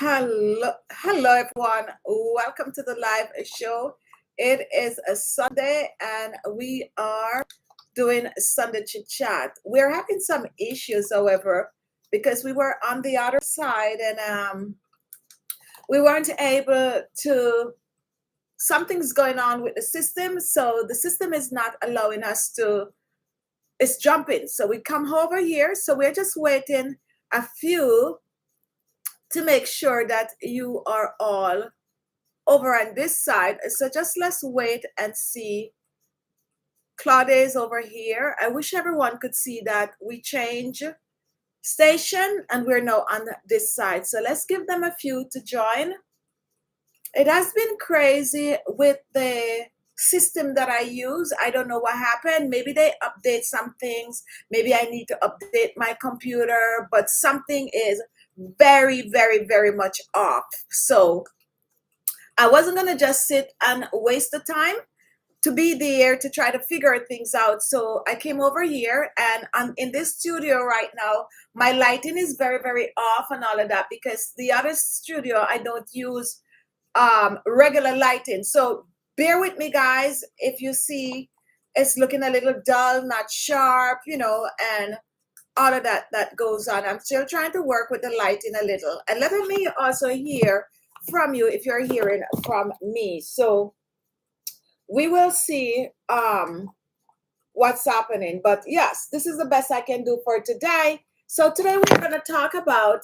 Hello everyone. Welcome to the live show. It is a Sunday and we are doing Sunday chit chat. We're having some issues, however, because we were on the other side and we weren't able to. Something's going on with the system, so the system is not allowing us to. It's jumping, so we come over here. So we're just waiting a few to make sure that you are all over on this side. So just let's wait and see. Claudia is over here. I wish everyone could see that we change station and we're now on this side. So let's give them a few to join. It has been crazy with the system that I use. I don't know what happened. Maybe they update some things. Maybe I need to update my computer, but something is very, very, very much off. So I wasn't going to just sit and waste the time to be there to try to figure things out. So I came over here and I'm in this studio right now. My lighting is very, very off and all of that because the other studio, I don't use regular lighting. So bear with me, guys. If you see it's looking a little dull, not sharp, and all of that goes on. I'm still trying to work with the lighting a little. And let me also hear from you if you're hearing from me. So we will see what's happening. But yes, this is the best I can do for today. So today we're going to talk about,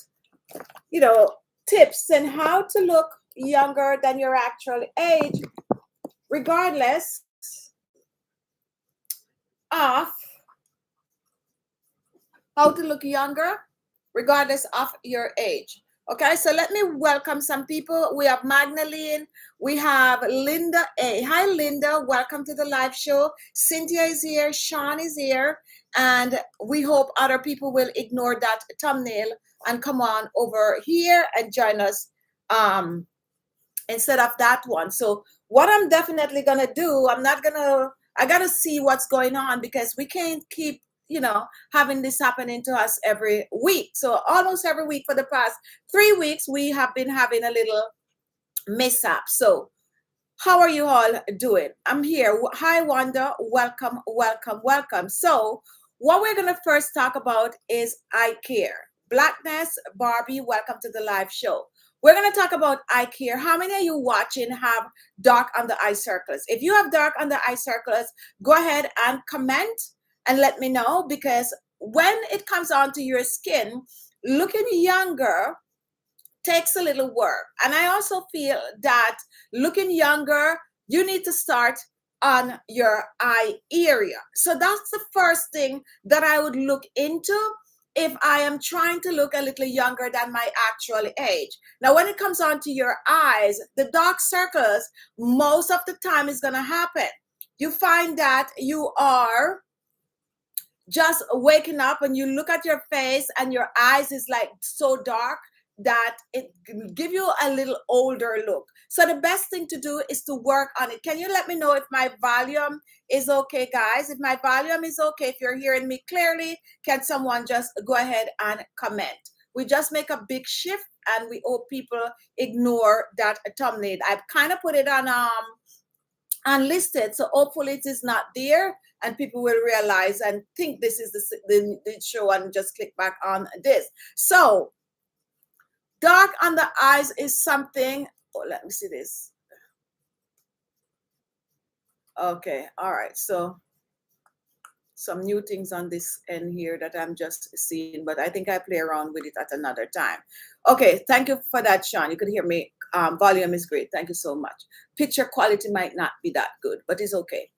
tips and how to look younger than your actual age, regardless of how to look younger, regardless of your age. Okay, so let me welcome some people. We have Magdalene, we have Linda A. Hi, Linda. Welcome to the live show. Cynthia is here. Sean is here. And we hope other people will ignore that thumbnail and come on over here and join us instead of that one. So what I'm definitely going to do, I got to see what's going on because we can't keep having this happening to us every week. So almost every week for the past 3 weeks, we have been having a little mishap. So how are you all doing? I'm here. Hi, Wanda. Welcome, welcome, welcome. So what we're going to first talk about is eye care. Blackness, Barbie, welcome to the live show. We're going to talk about eye care. How many of you watching have dark under eye circles? If you have dark under eye circles, go ahead and comment and let me know, because when it comes onto your skin, looking younger takes a little work. And I also feel that looking younger, you need to start on your eye area. So that's the first thing that I would look into if I am trying to look a little younger than my actual age. Now, when it comes onto your eyes, the dark circles, most of the time is going to happen. You find that you are just waking up and you look at your face and your eyes is like so dark that it can give you a little older look. So the best thing to do is to work on it. Can you let me know if my volume is okay, guys? If my volume is okay, if you're hearing me clearly, can someone just go ahead and comment? We just make a big shift and we hope people ignore that thumbnail. I've kind of put it on unlisted, so hopefully it is not there and people will realize and think this is the show and just click back on this. So dark on the eyes is something. Oh, let me see this. Okay, all right. So some new things on this end here that I'm just seeing, but I think I play around with it at another time. Okay, thank you for that, Sean. You could hear me. Volume is great. Thank you so much. Picture quality might not be that good, but it's okay.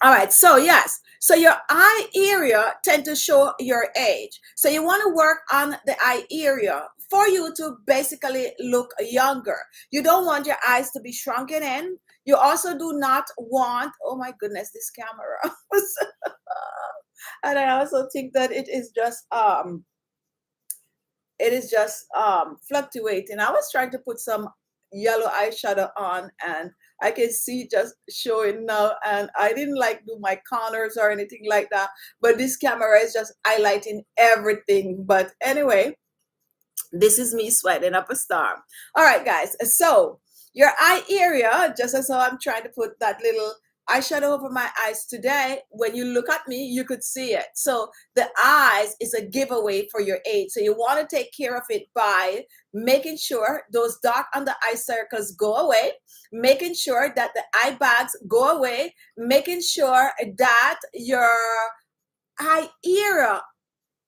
All right, so yes, so your eye area tend to show your age. So you want to work on the eye area for you to basically look younger. You don't want your eyes to be shrunken in. You also do not want, oh my goodness, this camera. And I also think that it is just fluctuating. I was trying to put some yellow eyeshadow on and I can see just showing now, and I didn't like do my corners or anything like that, but this camera is just highlighting everything. But anyway, This is me sweating up a storm. All right, guys. So your eye area, just as how I'm trying to put that little eyeshadow over my eyes today, when you look at me, you could see it. So the eyes is a giveaway for your age. So you want to take care of it by making sure those dark under eye circles go away, making sure that the eye bags go away, making sure that your eye area,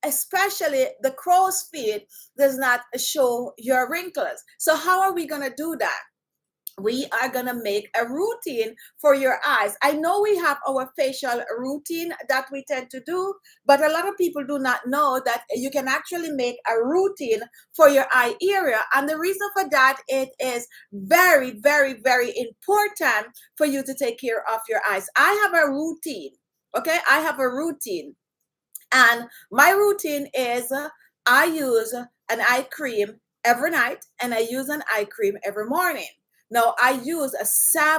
especially the crow's feet, does not show your wrinkles. So how are we going to do that? We are going to make a routine for your eyes. I know we have our facial routine that we tend to do, but a lot of people do not know that you can actually make a routine for your eye area. And the reason for that, it is very, very, very important for you to take care of your eyes. I have a routine. Okay, I have a routine. And my routine is I use an eye cream every night and I use an eye cream every morning. Now, I use a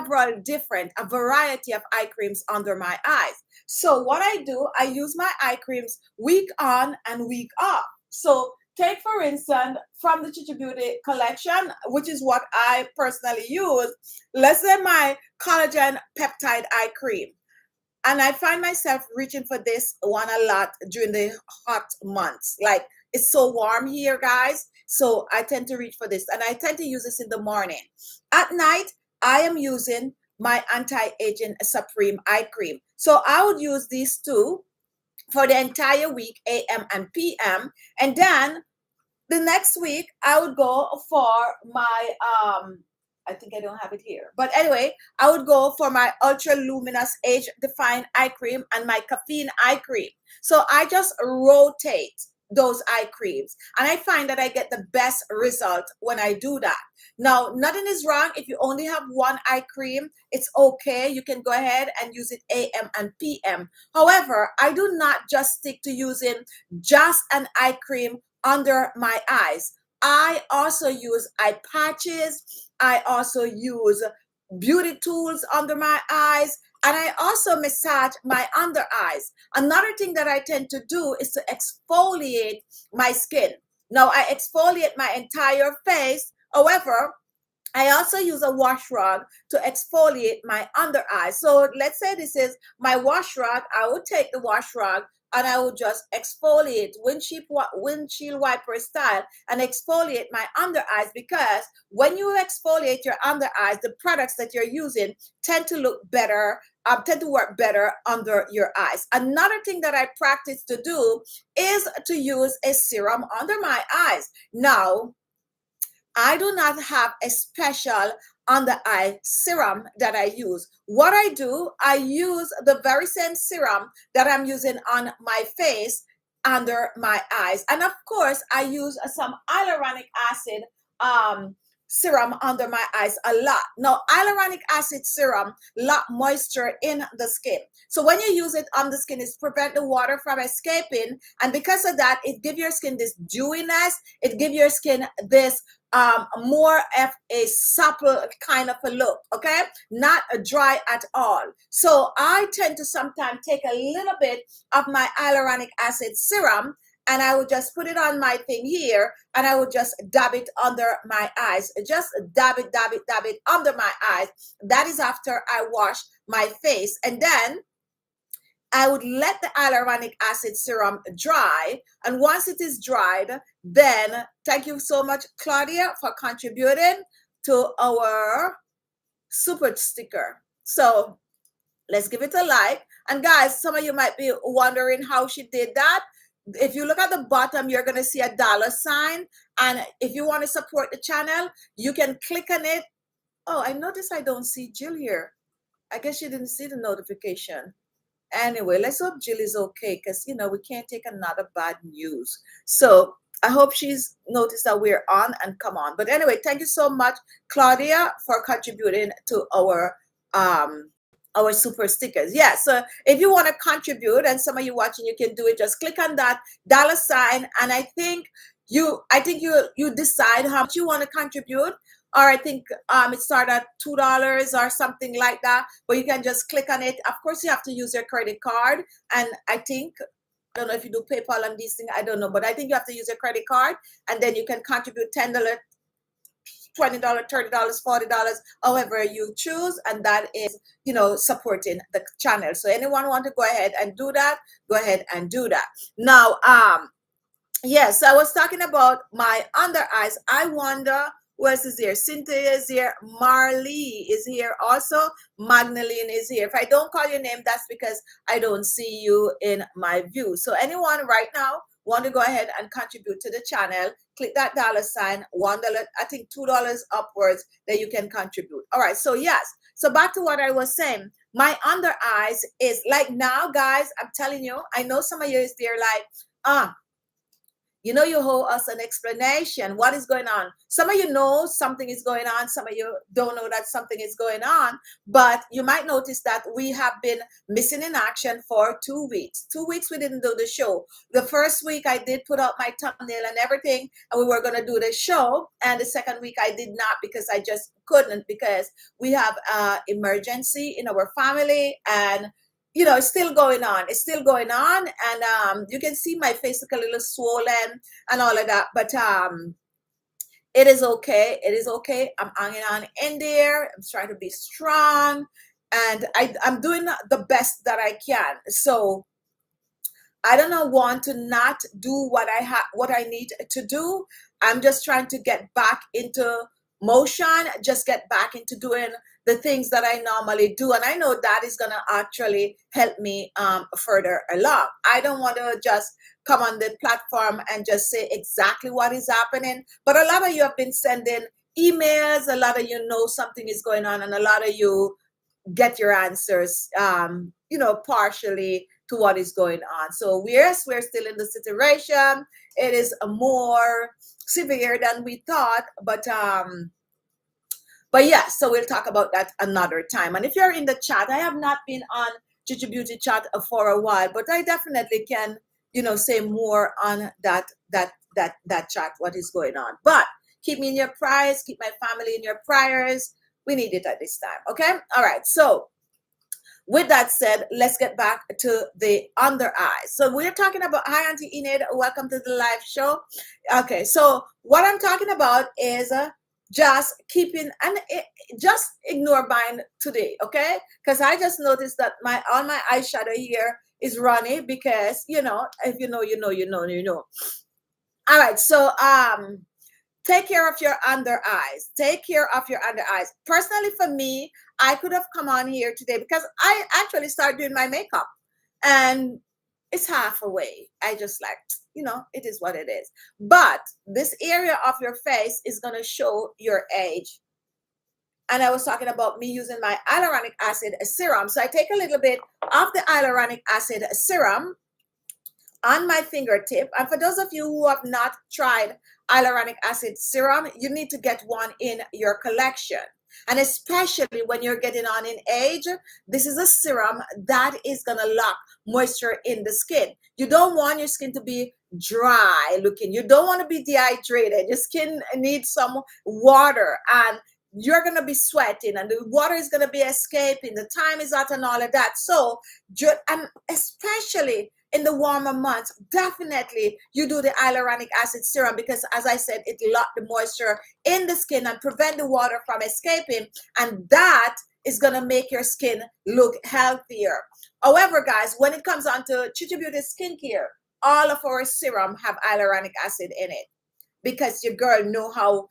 variety of eye creams under my eyes. So what I do, I use my eye creams week on and week off. So take, for instance, from the Khichi Beauty collection, which is what I personally use, let's say my collagen peptide eye cream. And I find myself reaching for this one a lot during the hot months. Like, it's so warm here, guys. So I tend to reach for this. And I tend to use this in the morning. At night, I am using my anti-aging Supreme eye cream. So I would use these two for the entire week, AM and PM. And then the next week, I would go for my I think I don't have it here. But anyway, I would go for my Ultra Luminous Age-Defying eye cream and my Caffeine eye cream. So I just rotate those eye creams. And I find that I get the best result when I do that. Now, nothing is wrong if you only have one eye cream. It's okay. You can go ahead and use it AM and PM. However, I do not just stick to using just an eye cream under my eyes. I also use eye patches. I also use beauty tools under my eyes, and I also massage my under eyes. Another thing that I tend to do is to exfoliate my skin. Now, I exfoliate my entire face. However, I also use a wash rag to exfoliate my under eyes. So let's say this is my wash rag. I would take the wash rag and I would just exfoliate windshield wiper style and exfoliate my under eyes, because when you exfoliate your under eyes, the products that you're using tend to look better, tend to work better under your eyes. Another thing that I practice to do is to use a serum under my eyes. Now, I do not have a special under eye serum that I use. What I do, I use the very same serum that I'm using on my face under my eyes. And of course, I use some hyaluronic acid serum under my eyes a lot. Now, hyaluronic acid serum lock moisture in the skin. So when you use it on the skin, it prevents the water from escaping. And because of that, it gives your skin this dewiness. It gives your skin this more of a supple kind of a look, okay? Not dry at all. So I tend to sometimes take a little bit of my hyaluronic acid serum and I would just put it on my thing here and I would just dab it under my eyes. Just dab it under my eyes. That is after I wash my face. And then I would let the hyaluronic acid serum dry. And once it is dried, then thank you so much, Claudia, for contributing to our super sticker. So let's give it a like. And guys, some of you might be wondering how she did that. If you look at the bottom, you're going to see a $sign. And if you want to support the channel, you can click on it. Oh, I noticed I don't see Jill here. I guess she didn't see the notification. Anyway, let's hope Jill is okay, because, you know, we can't take another bad news. So I hope she's noticed that we're on and come on. But anyway, thank you so much, Claudia, for contributing to our super stickers. Yeah, so if you want to contribute, and some of you watching, you can do it. Just click on that $sign, and I think you decide how much you want to contribute. Or I think it starts at $2 or something like that, but you can just click on it. Of course, you have to use your credit card, and I think I don't know if you do PayPal and these things. I don't know, but I think you have to use your credit card, and then you can contribute $10, $20, $30, $40, however you choose, and that is, supporting the channel. So anyone want to go ahead and do that, go ahead and do that. Now, yes, I was talking about my under eyes. I wonder who else is here. Cynthia is here. Marley is here also. Magdalene is here. If I don't call your name, that's because I don't see you in my view. So anyone right now want to go ahead and contribute to the channel, click that $, $1, I think $2 upwards that you can contribute. All right, so yes. So back to what I was saying. My under eyes is like now, guys, I'm telling you, I know some of you is there like, you owe us an explanation. What is going on? Some of you know something is going on. Some of you don't know that something is going on. But you might notice that we have been missing in action for 2 weeks. 2 weeks we didn't do the show. The first week I did put out my thumbnail and everything, and we were going to do the show. And the second week I did not because I just couldn't, because we have an emergency in our family, and it's still going on. It's still going on. And you can see my face look a little swollen and all of that. But it is okay. It is okay. I'm hanging on in there. I'm trying to be strong. And I'm doing the best that I can. So I don't want to not do what I need to do. I'm just trying to get back into motion, just get back into doing the things that I normally do. And I know that is going to actually help me further along. I don't want to just come on the platform and just say exactly what is happening. But a lot of you have been sending emails. A lot of you know something is going on, and a lot of you get your answers, partially to what is going on. So we're still in the situation. It is more severe than we thought, but yeah, so we'll talk about that another time. And if you're in the chat, I have not been on Gigi Beauty chat for a while, but I definitely can, say more on that chat, what is going on. But keep me in your prayers, keep my family in your prayers. We need it at this time. Okay. All right. So with that said, let's get back to the under eyes. So we're talking about, hi, Auntie Enid, welcome to the live show. Okay, so what I'm talking about is just keeping, and just ignore mine today, okay? Because I just noticed that all my eyeshadow here is runny because, if you know. All right, so take care of your under eyes. Take care of your under eyes. Personally, for me, I could have come on here today because I actually started doing my makeup and it's half away. I just like, it is what it is. But this area of your face is going to show your age. And I was talking about me using my hyaluronic acid serum. So I take a little bit of the hyaluronic acid serum on my fingertip. And for those of you who have not tried hyaluronic acid serum, you need to get one in your collection. And especially when you're getting on in age, this is a serum that is going to lock moisture in the skin. You don't want your skin to be dry looking. You don't want to be dehydrated. Your skin needs some water, and you're going to be sweating, and the water is going to be escaping. The time is out and all of that. So, and especially in the warmer months, definitely you do the hyaluronic acid serum because, as I said, it locks the moisture in the skin and prevent the water from escaping, and that is going to make your skin look healthier. However, guys, when it comes on to Gigi Beauty skincare, all of our serum have hyaluronic acid in it because your girl know how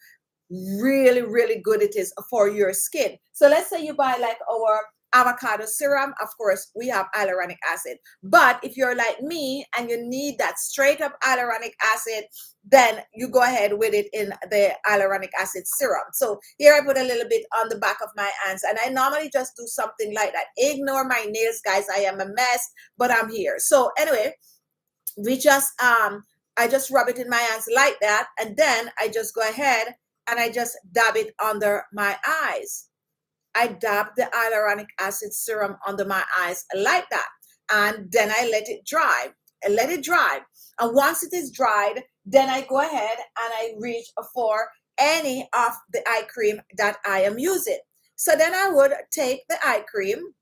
really, really good it is for your skin. So let's say you buy like our avocado serum. Of course, we have hyaluronic acid. But if you're like me and you need that straight up hyaluronic acid, then you go ahead with it in the hyaluronic acid serum. So here I put a little bit on the back of my hands, and I normally just do something like that. Ignore my nails, guys. I am a mess, but I'm here. So anyway, we just I just rub it in my hands like that, and then I just go ahead and I just dab it under my eyes. I dab the hyaluronic acid serum under my eyes like that. And then I let it dry. And once it is dried, then I go ahead and I reach for any of the eye cream that I am using. So then I would take the eye cream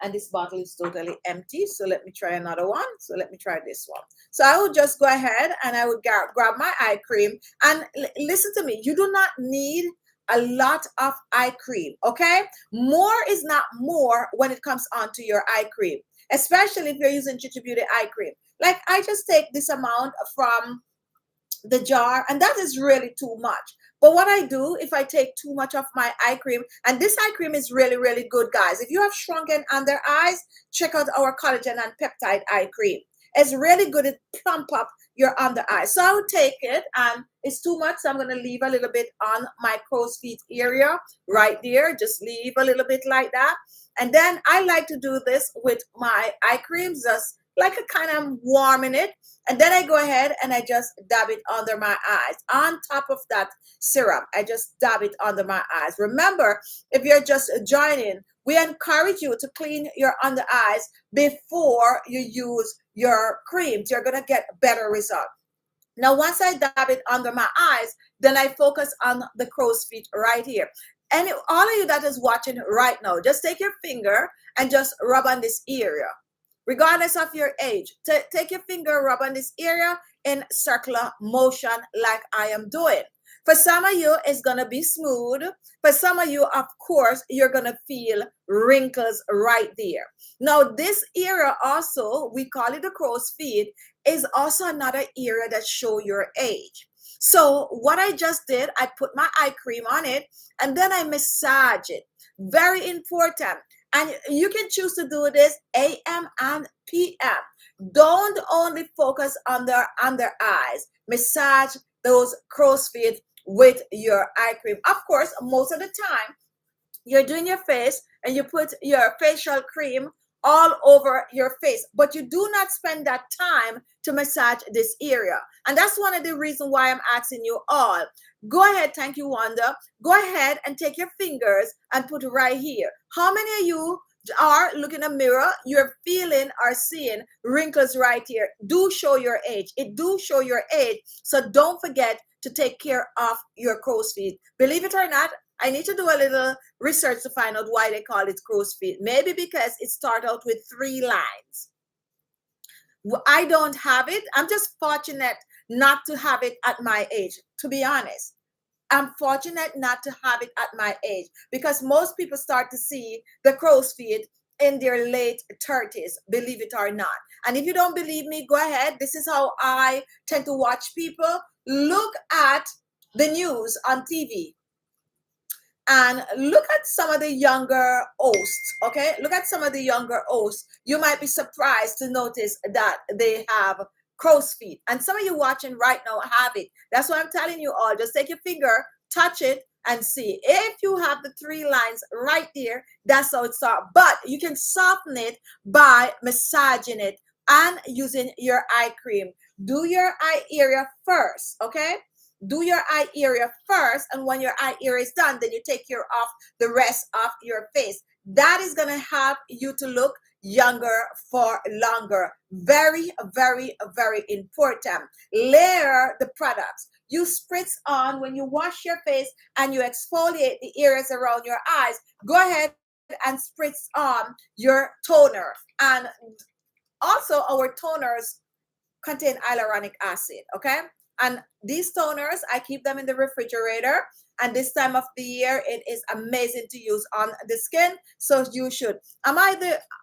and this bottle is totally empty. So let me try another one. So let me try this one. So I would just go ahead and I would grab my eye cream. And listen to me, you do not need a lot of eye cream, okay? More is not more when it comes onto your eye cream, especially if you're using Chichi Beauty eye cream. Like I just take this amount from the jar, and that is really too much. But what I do, if I take too much of my eye cream, and this eye cream is really, really good, guys. If you have shrunken under eyes, check out our collagen and peptide eye cream. It's really good. It plump up your under eye. So I would take it, and it's too much, so I'm going to leave a little bit on my crow's feet area right there. Just leave a little bit like that. And then I like to do this with my eye creams, just like a kind of warming it. And then I go ahead and I just dab it under my eyes. On top of that serum, I just dab it under my eyes. Remember, if you're just joining, we encourage you to clean your under eyes before you use your creams. You're going to get better results. Now, once I dab it under my eyes, then I focus on the crow's feet right here. And all of you that is watching right now, just take your finger and just rub on this area. Regardless of your age, take your finger, rub on this area in circular motion like I am doing. For some of you, it's going to be smooth. For some of you, of course, you're going to feel wrinkles right there. Now, this area also, we call it the crow's feet, is also another area that show your age. So what I just did, I put my eye cream on it, and then I massage it. Very important. And you can choose to do this AM and PM. Don't only focus on the under eyes. Massage those crow's feet with your eye cream. Of course, most of the time, you're doing your face and you put your facial cream all over your face, but you do not spend that time to massage this area. And that's one of the reasons why I'm asking you all, go ahead, thank you, Wanda, go ahead and take your fingers and put it right here. How many of you are looking in a mirror, you're feeling or seeing wrinkles right here? Do show your age. It do show your age. So don't forget to take care of your crow's feet. Believe it or not, I need to do a little research to find out why they call it crow's feet. Maybe because it starts out with 3 lines. I don't have it. I'm just fortunate not to have it at my age, to be honest. I'm fortunate not to have it at my age, because most people start to see the crow's feet in their late 30s, believe it or not. And if you don't believe me, go ahead. This is how I tend to watch people. Look at the news on TV. And look at some of the younger hosts, okay? Look at some of the younger hosts. You might be surprised to notice that they have crow's feet. And some of you watching right now have it. That's why I'm telling you all, just take your finger, touch it, and see. If you have the 3 lines right there, that's how it starts. But you can soften it by massaging it and using your eye cream. Do your eye area first, okay? Do your eye area first, and when your eye area is done, then you take care of the rest of your face. That is going to help you to look younger for longer. Very, very, very important. Layer the products. You spritz on when you wash your face and you exfoliate the areas around your eyes. Go ahead and spritz on your toner. And also, our toners contain hyaluronic acid, okay? And these toners, I keep them in the refrigerator. And this time of the year, it is amazing to use on the skin. So you should. Am I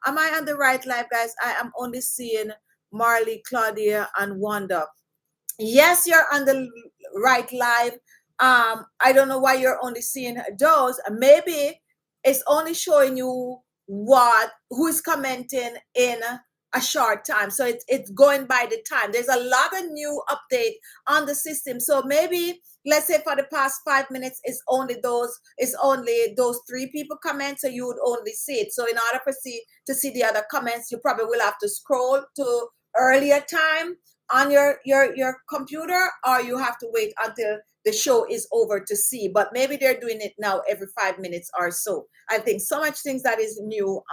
on the right live, guys? I am only seeing Marley, Claudia, and Wanda. Yes, you're on the right live. I don't know why you're only seeing those. Maybe it's only showing you who is commenting in a short time. So it's going by the time. There's a lot of new update on the system. So maybe, let's say for the past 5 minutes, it's only those 3 people comment, so you would only see it. So in order to see the other comments, you probably will have to scroll to earlier time on your computer, or you have to wait until the show is over to see. But maybe they're doing it now every 5 minutes or so. I think so much things that is new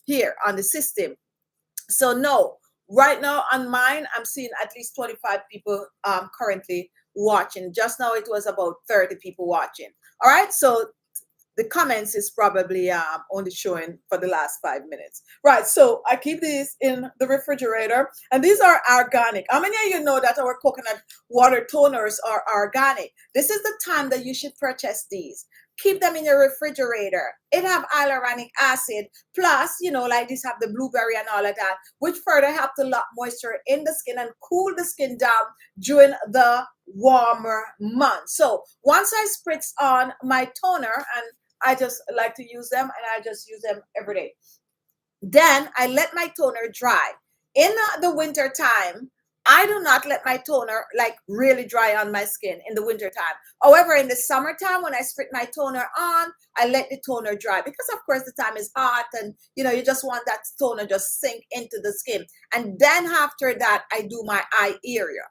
here on the system. So no, right now on mine, I'm seeing at least 25 people currently watching. Just now it was about 30 people watching. All right, so the comments is probably only showing for the last 5 minutes. Right, so I keep these in the refrigerator, and these are organic. How many of you know that our coconut water toners are organic? This is the time that you should purchase these. Keep them in your refrigerator. It have hyaluronic acid, plus, like this have the blueberry and all of that, which further help to lock moisture in the skin and cool the skin down during the warmer months. So once I spritz on my toner, and I just like to use them, and I just use them every day. Then I let my toner dry. In the winter time, I do not let my toner like really dry on my skin in the winter time. However, in the summertime, when I spritz my toner on, I let the toner dry because, of course, the time is hot, and you just want that toner just sink into the skin. And then after that, I do my eye area.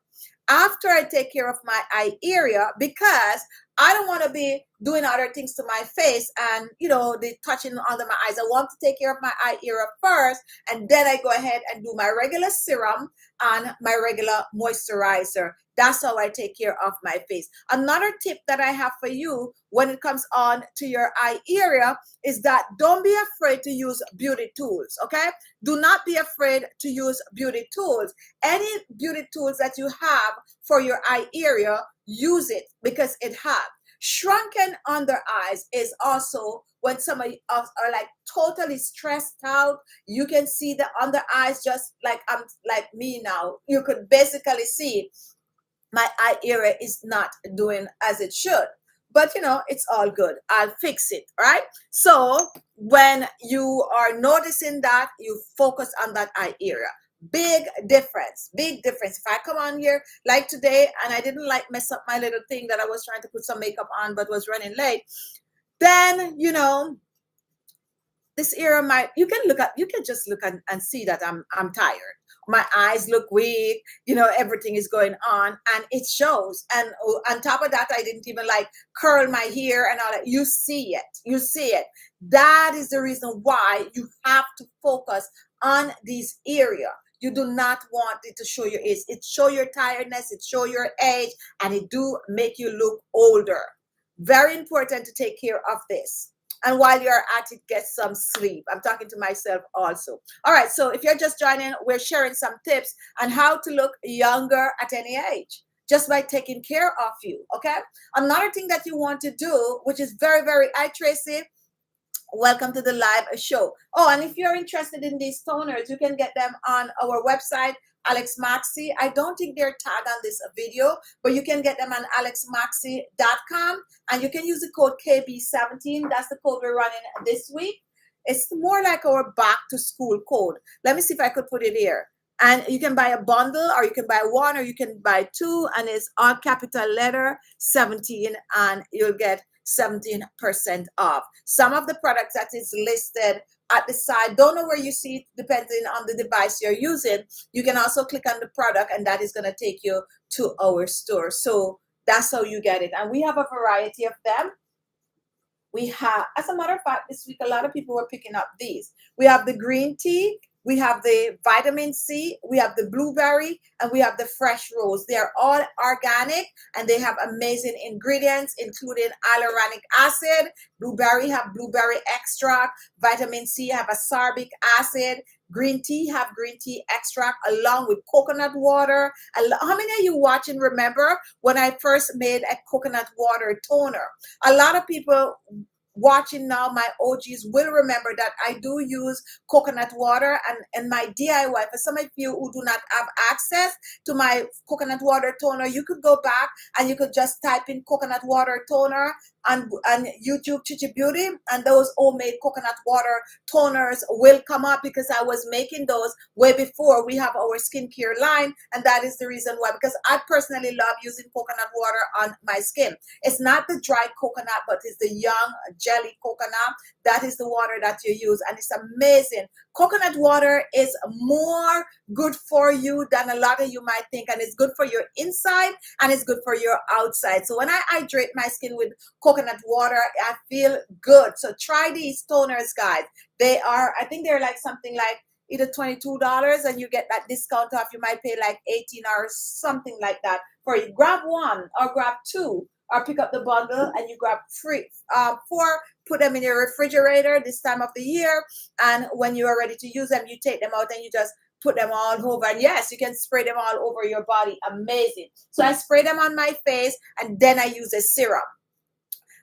After I take care of my eye area, because I don't want to be doing other things to my face and, the touching under my eyes. I want to take care of my eye area first, and then I go ahead and do my regular serum and my regular moisturizer. That's how I take care of my face. Another tip that I have for you when it comes on to your eye area is that don't be afraid to use beauty tools, okay? Do not be afraid to use beauty tools. Any beauty tools that you have for your eye area, use it, because it has. Shrunken under eyes is also when some of us are like totally stressed out. You can see the under eyes, just like I'm like me now. You could basically see my eye area is not doing as it should. But it's all good. I'll fix it, right? So when you are noticing that, you focus on that eye area. Big difference. If I come on here like today and I didn't like mess up my little thing that I was trying to put some makeup on but was running late, then this area you can just look and see that I'm tired. My eyes look weak, everything is going on, and it shows. And on top of that, I didn't even like curl my hair and all that. You see it. That is the reason why you have to focus on this area. You do not want it to show your age. It show your tiredness, it show your age, and it do make you look older. Very important to take care of this. And while you're at it, get some sleep. I'm talking to myself also. All right, so if you're just joining, we're sharing some tips on how to look younger at any age, just by taking care of you, okay? Another thing that you want to do, which is very, very, hi Tracy, welcome to the live show. Oh, and if you're interested in these toners, you can get them on our website, Alex Maxi. I don't think they're tagged on this video, but you can get them on alexmaxi.com, and you can use the code KB17. That's the code we're running this week. It's more like our back to school code. Let me see if I could put it here. And you can buy a bundle, or you can buy one, or you can buy two, and it's all capital letter 17, and you'll get 17% off. Some of the products that is listed at the side, don't know where you see it, depending on the device you're using. You can also click on the product, and that is going to take you to our store. So that's how you get it. And we have a variety of them. We have, as a matter of fact, this week a lot of people were picking up these. We have the green tea, we have the vitamin C, we have the blueberry, and we have the fresh rose. They are all organic, and they have amazing ingredients, including hyaluronic acid. Blueberry have blueberry extract. Vitamin C have ascorbic acid. Green tea have green tea extract along with coconut water. How many of you watching remember when I first made a coconut water toner? A lot of people watching now, my OGs, will remember that I do use coconut water, and my DIY. For some of you who do not have access to my coconut water toner, you could go back and you could just type in coconut water toner on YouTube, Khichi Beauty, and those homemade coconut water toners will come up, because I was making those way before we have our skincare line, and that is the reason why, because I personally love using coconut water on my skin. It's not the dry coconut, but it's the young jelly coconut. That is the water that you use, and it's amazing. Coconut water is more good for you than a lot of you might think, and it's good for your inside and it's good for your outside. So when I hydrate my skin with coconut water, I feel good. So try these toners, guys. They are, I think they're like something like either $22, and you get that discount off. You might pay like 18 or something like that for you. Grab one or grab two or pick up the bundle and you grab free 4, put them in your refrigerator this time of the year, and when you are ready to use them, you take them out and you just put them all over. And yes, you can spray them all over your body. Amazing. So I spray them on my face and then I use a serum.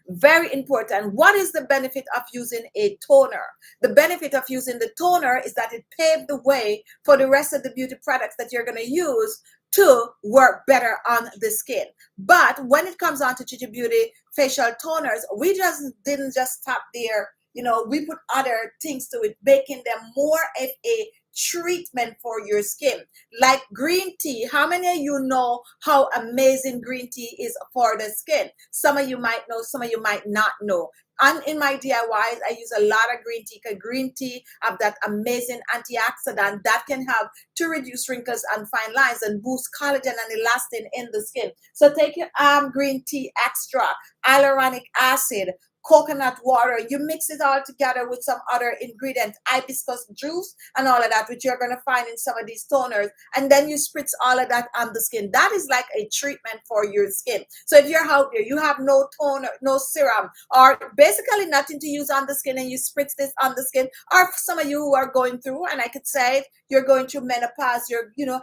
Very important. What is the benefit of using a toner? The benefit of using the toner is that it paved the way for the rest of the beauty products that you're going to use to work better on the skin. But when it comes on to Khichi Beauty facial toners, we just didn't just stop there. You know, we put other things to it, making them more of a treatment for your skin, like green tea. How many of you know how amazing green tea is for the skin? Some of you might know, some of you might not know. And in my DIYs, I use a lot of green tea, because green tea have that amazing antioxidant that can help to reduce wrinkles and fine lines and boost collagen and elastin in the skin. So take your green tea extra, hyaluronic acid, coconut water, you mix it all together with some other ingredients, hibiscus juice and all of that, which you're going to find in some of these toners, and then you spritz all of that on the skin. That is like a treatment for your skin. So if you're out there, you have no toner, no serum, or basically nothing to use on the skin, and you spritz this on the skin, or some of you who are going through, and I could say you're going through menopause, you're, you know,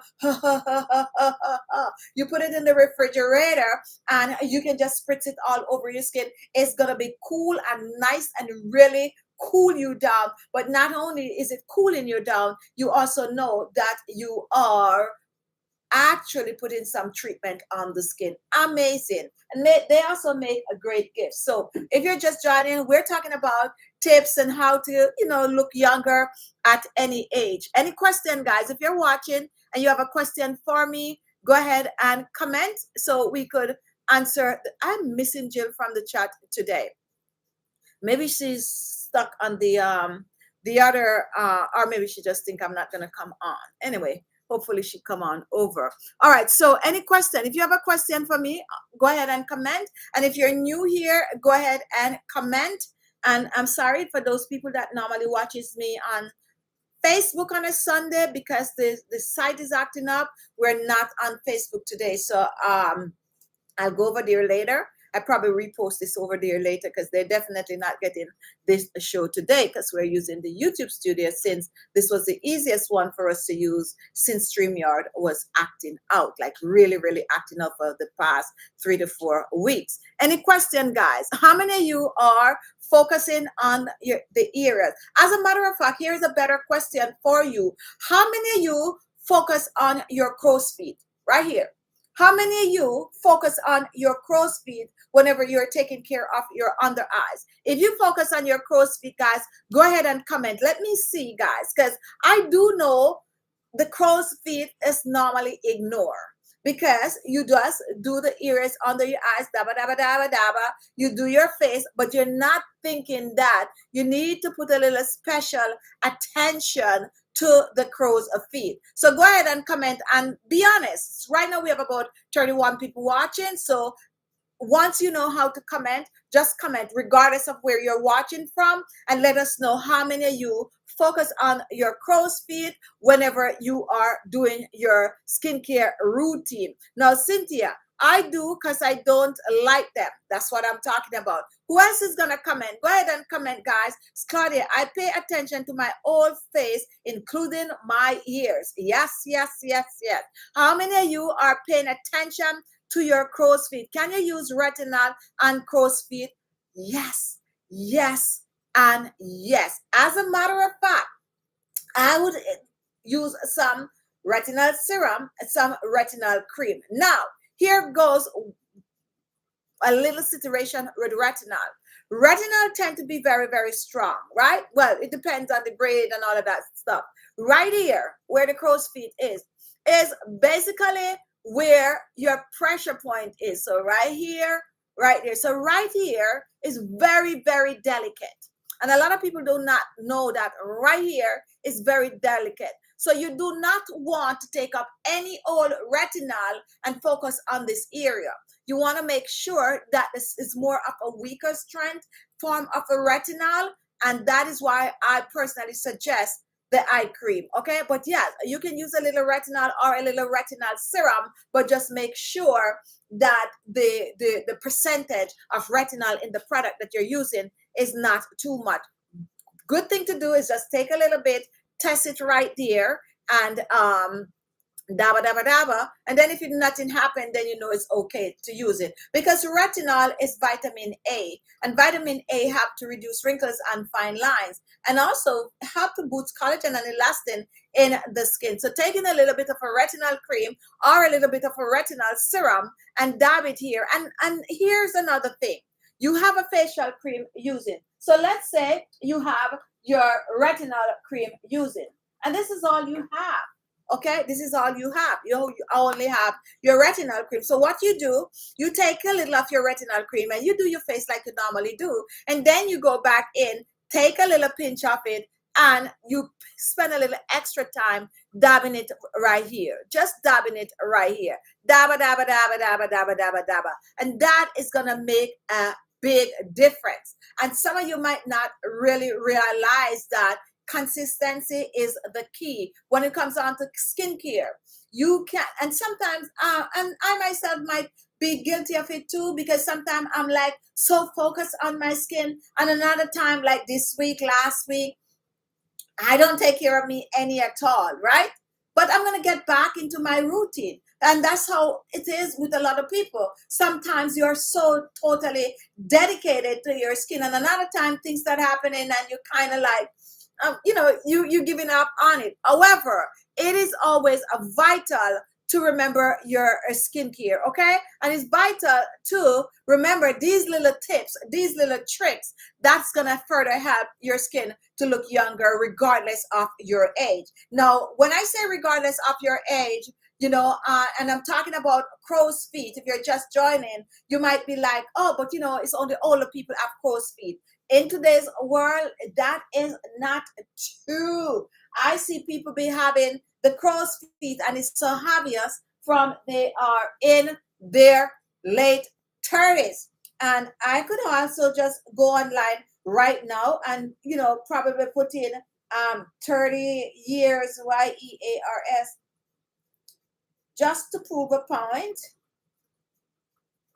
you put it in the refrigerator and you can just spritz it all over your skin. It's going to be cool and nice and really cool you down. But not only is it cooling you down, you also know that you are actually putting some treatment on the skin. Amazing. And they also make a great gift. So if you're just joining, we're talking about tips and how to, you know, look younger at any age. Any question, guys? If you're watching and you have a question for me, go ahead and comment so we could answer. I'm missing Jill from the chat today. Maybe she's stuck on the other, or maybe she just think I'm not gonna come on. Anyway, hopefully she come on over. All right, so any question, if you have a question for me, go ahead and comment. And if you're new here, go ahead and comment. And I'm sorry for those people that normally watches me on Facebook on a Sunday, because the site is acting up. We're not on Facebook today, so I'll go over there later. I probably repost this over there later, because they're definitely not getting this show today, because we're using the YouTube studio, since this was the easiest one for us to use since StreamYard was acting out, like really, really acting up for the past 3 to 4 weeks. Any question, guys? How many of you are focusing on the areas? As a matter of fact, here's a better question for you. How many of you focus on your crow's feet? Right here. How many of you focus on your crow's feet whenever you're taking care of your under eyes? If you focus on your crow's feet, guys, go ahead and comment. Let me see, guys, because I do know the crow's feet is normally ignored, because you just do the ears under your eyes, daba, daba, daba, daba. You do your face, but you're not thinking that you need to put a little special attention to the crow's feet. So go ahead and comment and be honest. Right now we have about 31 people watching. So once you know how to comment, just comment regardless of where you're watching from, and let us know how many of you focus on your crow's feet whenever you are doing your skincare routine. Now, Cynthia, I do, because I don't like them. That's what I'm talking about. Who else is going to comment? Go ahead and comment, guys. Claudia, I pay attention to my whole face, including my ears. Yes, yes, yes, yes. How many of you are paying attention to your crow's feet? Can you use retinol on crow's feet? Yes, yes, and yes. As a matter of fact, I would use some retinol serum and some retinol cream. Now, here goes a little situation with retinol. Retinol tend to be very, very strong, right? Well, it depends on the grade and all of that stuff. Right here, where the crow's feet is basically where your pressure point is. So right here, right there. So right here is very, very delicate. And a lot of people do not know that right here is very delicate. So you do not want to take up any old retinol and focus on this area. You want to make sure that this is more of a weaker strength form of a retinol. And that is why I personally suggest the eye cream, okay? But yeah, you can use a little retinol or a little retinol serum, but just make sure that the percentage of retinol in the product that you're using is not too much. Good thing to do is just take a little bit, test it right there, and daba daba daba, and then if nothing happened, then you know it's okay to use it, because retinol is vitamin A, and vitamin A help to reduce wrinkles and fine lines, and also help to boost collagen and elastin in the skin. So taking a little bit of a retinol cream or a little bit of a retinol serum and dab it here. And here's another thing: you have a facial cream using, so let's say you have your retinol cream using, and this is all you have. Okay, this is all you have. You only have your retinol cream. So what you do, you take a little of your retinol cream and you do your face like you normally do. And then you go back in, take a little pinch of it, and you spend a little extra time dabbing it right here. Just dabbing it right here. Dabba, dabba, dabba, dabba, dabba, dabba, dabba. And that is going to make a big difference. And some of you might not really realize that consistency is the key when it comes on to skincare. You can, and sometimes, and I myself might be guilty of it too, because sometimes I'm like so focused on my skin, and another time, like this week, last week, I don't take care of me any at all, right? But I'm going to get back into my routine. And that's how it is with a lot of people. Sometimes you're so totally dedicated to your skin, and another time things start happening and you kind of like, you giving up on it. However, it is always a vital to remember your skincare, okay? And it's vital to remember these little tips, these little tricks. That's gonna further help your skin to look younger regardless of your age. Now, when I say regardless of your age, and I'm talking about crow's feet. If you're just joining, you might be like, oh, but it's only older people have crow's feet. In today's world, that is not true. I see people be having the crow's feet, and it's so obvious from they are in their late 30s. And I could also just go online right now and probably put in 30 years YEARS just to prove a point.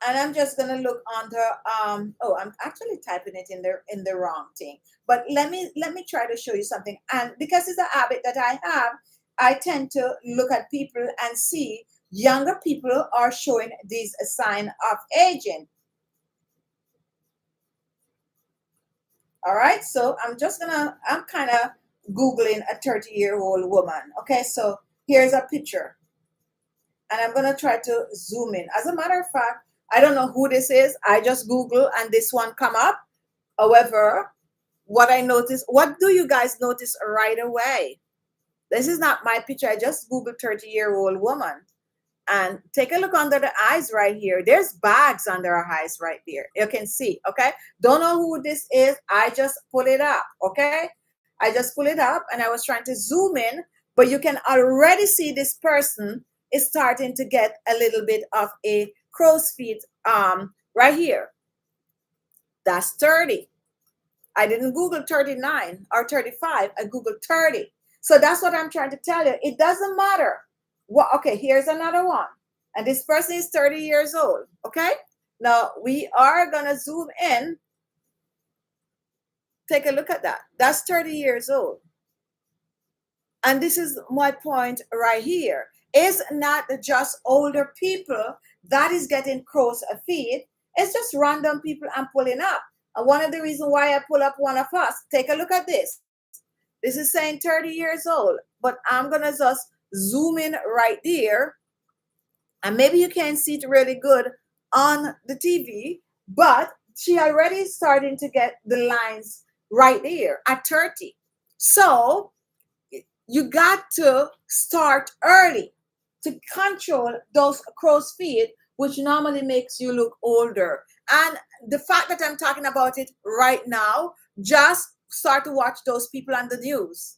And I'm just gonna look under oh, I'm actually typing it in the wrong thing. But let me try to show you something. And because it's a habit that I have, I tend to look at people and see younger people are showing these sign of aging. All right, so I'm kind of Googling a 30-year-old woman. Okay, so here's a picture. And I'm gonna try to zoom in. As a matter of fact, I don't know who this is. I just Google and this one come up. However, what do you guys notice right away? This is not my picture. I just Googled 30-year-old woman. And take a look under the eyes right here. There's bags under her eyes right there. You can see, okay? Don't know who this is. I just pull it up, okay? I just pull it up and I was trying to zoom in, but you can already see this person is starting to get a little bit of a crow's feet right here. That's 30. I didn't Google 39 or 35. I Googled 30. So that's what I'm trying to tell you. It doesn't matter. Well, okay, here's another one. And this person is 30 years old. Okay. Now we are going to zoom in. Take a look at that. That's 30 years old. And this is my point right here. It's not just older people that is getting crow's feet. It's just random people I'm pulling up. And one of the reasons why I pull up one of us, take a look at this. This is saying 30 years old, but I'm going to just zoom in right there. And maybe you can't see it really good on the TV, but she already starting to get the lines right there at 30. So you got to start early to control those crow's feet, which normally makes you look older. And the fact that I'm talking about it right now, just start to watch those people on the news.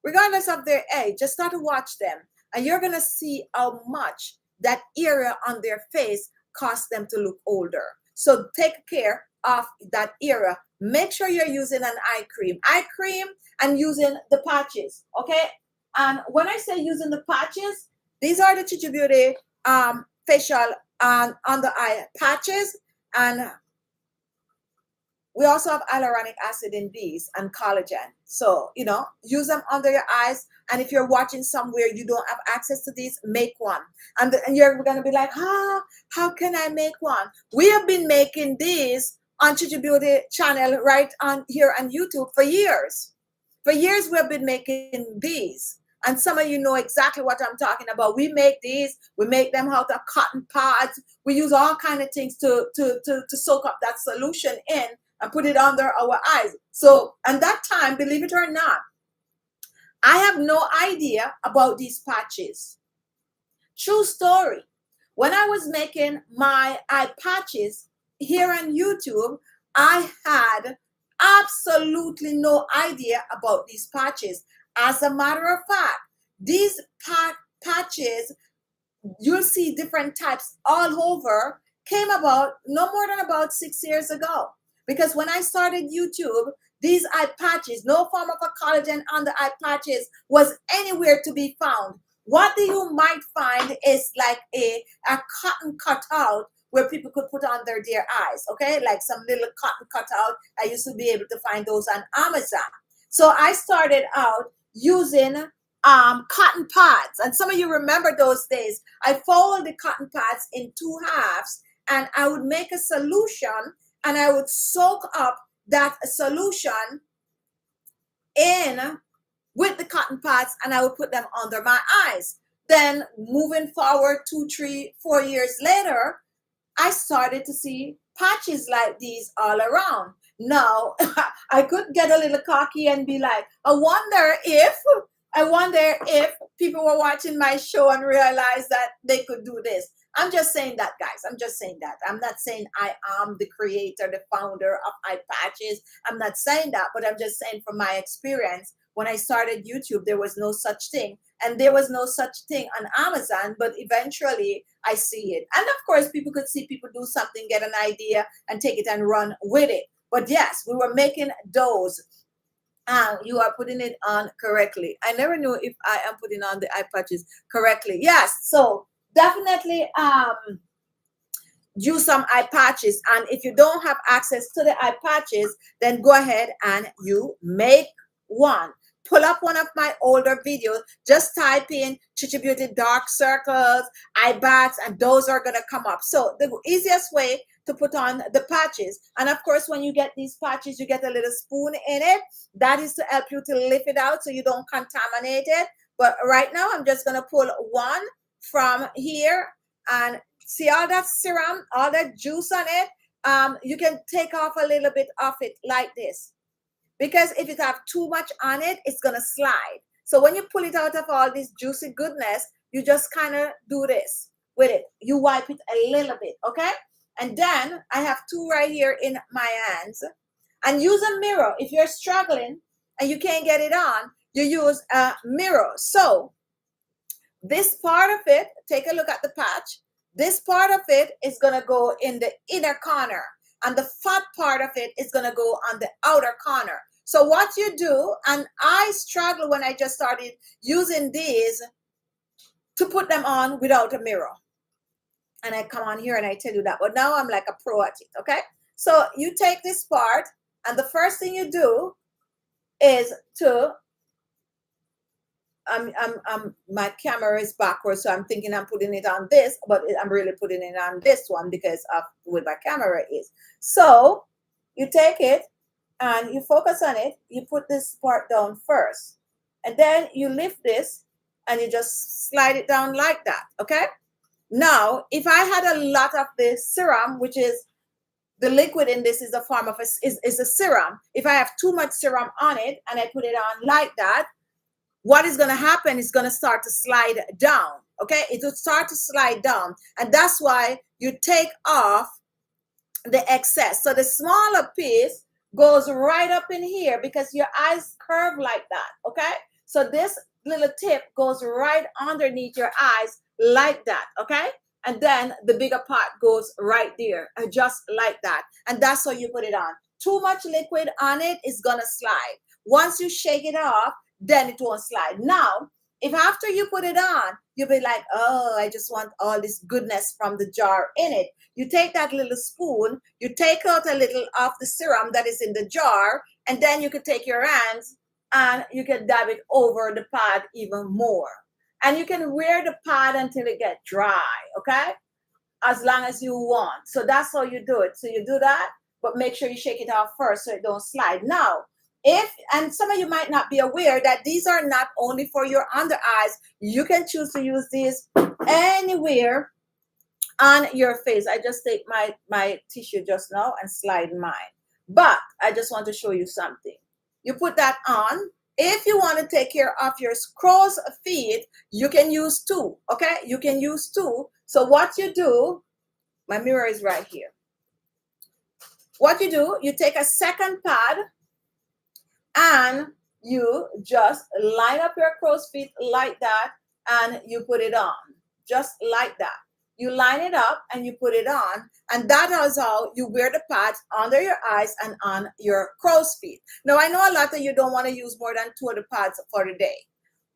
Regardless of their age, just start to watch them. And you're going to see how much that area on their face caused them to look older. So take care of that area make sure you're using an eye cream and using the patches, okay? And when I say using the patches, these are the Chichi Beauty facial on the eye patches, and we also have hyaluronic acid in these and collagen. So, you know, use them under your eyes. And if you're watching somewhere you don't have access to these, make one. And you're going to be like, how can I make one? We have been making these on Chichi Beauty channel right on here on YouTube for years. For years, we have been making these. And some of you know exactly what I'm talking about. We make these. We make them out of cotton pods. We use all kind of things to soak up that solution in and put it under our eyes. So, and that time, believe it or not, I have no idea about these patches. True story. When I was making my eye patches here on YouTube, I had absolutely no idea about these patches. As a matter of fact, these patches, you'll see different types all over, came about no more than about 6 years ago. Because when I started YouTube, these eye patches, no form of a collagen on the eye patches was anywhere to be found. What you might find is like a cotton cutout where people could put on their eyes, okay? Like some little cotton cutout. I used to be able to find those on Amazon. So I started out using cotton pads. And some of you remember those days. I folded the cotton pads in 2 halves, and I would make a solution, and I would soak up that solution in with the cotton pads, and I would put them under my eyes. Then moving forward 2, 3, 4 years later, I started to see patches like these all around. Now, I could get a little cocky and be like, I wonder if people were watching my show and realized that they could do this. I'm just saying that, guys. I'm just saying that. I'm not saying I am the creator, the founder of eye patches. I'm not saying that, but I'm just saying from my experience, when I started YouTube, there was no such thing. And there was no such thing on Amazon, but eventually I see it. And of course, people could see people do something, get an idea, and take it and run with it. But yes, we were making those. You are putting it on correctly. I never knew if I am putting on the eye patches correctly. Yes, so definitely use some eye patches. And if you don't have access to the eye patches, then go ahead and you make one. Pull up one of my older videos, just type in Chichi Beauty dark circles, eye bags, and those are gonna come up. So the easiest way to put on the patches, and of course when you get these patches, you get a little spoon in it. That is to help you to lift it out so you don't contaminate it. But right now I'm just gonna pull one from here, and see all that serum, all that juice on it. You can take off a little bit of it like this. Because if you have too much on it, it's going to slide. So when you pull it out of all this juicy goodness, you just kind of do this with it. You wipe it a little bit, okay? And then I have 2 right here in my hands. And use a mirror. If you're struggling and you can't get it on, you use a mirror. So this part of it, take a look at the patch. This part of it is going to go in the inner corner. And the fat part of it is going to go on the outer corner. So what you do, and I struggle when I just started using these to put them on without a mirror. And I come on here and I tell you that. But now I'm like a pro at it, okay? So you take this part, and the first thing you do is to my camera is backwards, so I'm thinking I'm putting it on this, but I'm really putting it on this one because of where my camera is. So you take it and you focus on it. You put this part down first, and then you lift this and you just slide it down like that. Okay. Now, if I had a lot of this serum, which is the liquid in this is a form of is a serum. If I have too much serum on it and I put it on like that, what is going to happen is going to start to slide down, okay? It will start to slide down, and that's why you take off the excess. So the smaller piece goes right up in here because your eyes curve like that, okay? So this little tip goes right underneath your eyes like that, okay? And then the bigger part goes right there, just like that. And that's how you put it on. Too much liquid on it is gonna slide. Once you shake it off, then it won't slide. Now, if after you put it on, you'll be like, oh, I just want all this goodness from the jar in it. You take that little spoon, you take out a little of the serum that is in the jar, and then you can take your hands and you can dab it over the pad even more. And you can wear the pad until it gets dry, okay? As long as you want. So that's how you do it. So you do that, but make sure you shake it off first so it don't slide. Now, and some of you might not be aware that these are not only for your under eyes, you can choose to use these anywhere on your face. I just take my tissue just now and slide mine. But I just want to show you something. You put that on. If you want to take care of your crow's feet, you can use two, okay? You can use two. So what you do, my mirror is right here. What you do, you take a second pad and you just line up your crow's feet like that and you put it on, just like that. You line it up and you put it on, and that is how you wear the pads under your eyes and on your crow's feet. Now, I know a lot of you don't want to use more than 2 of the pads for the day.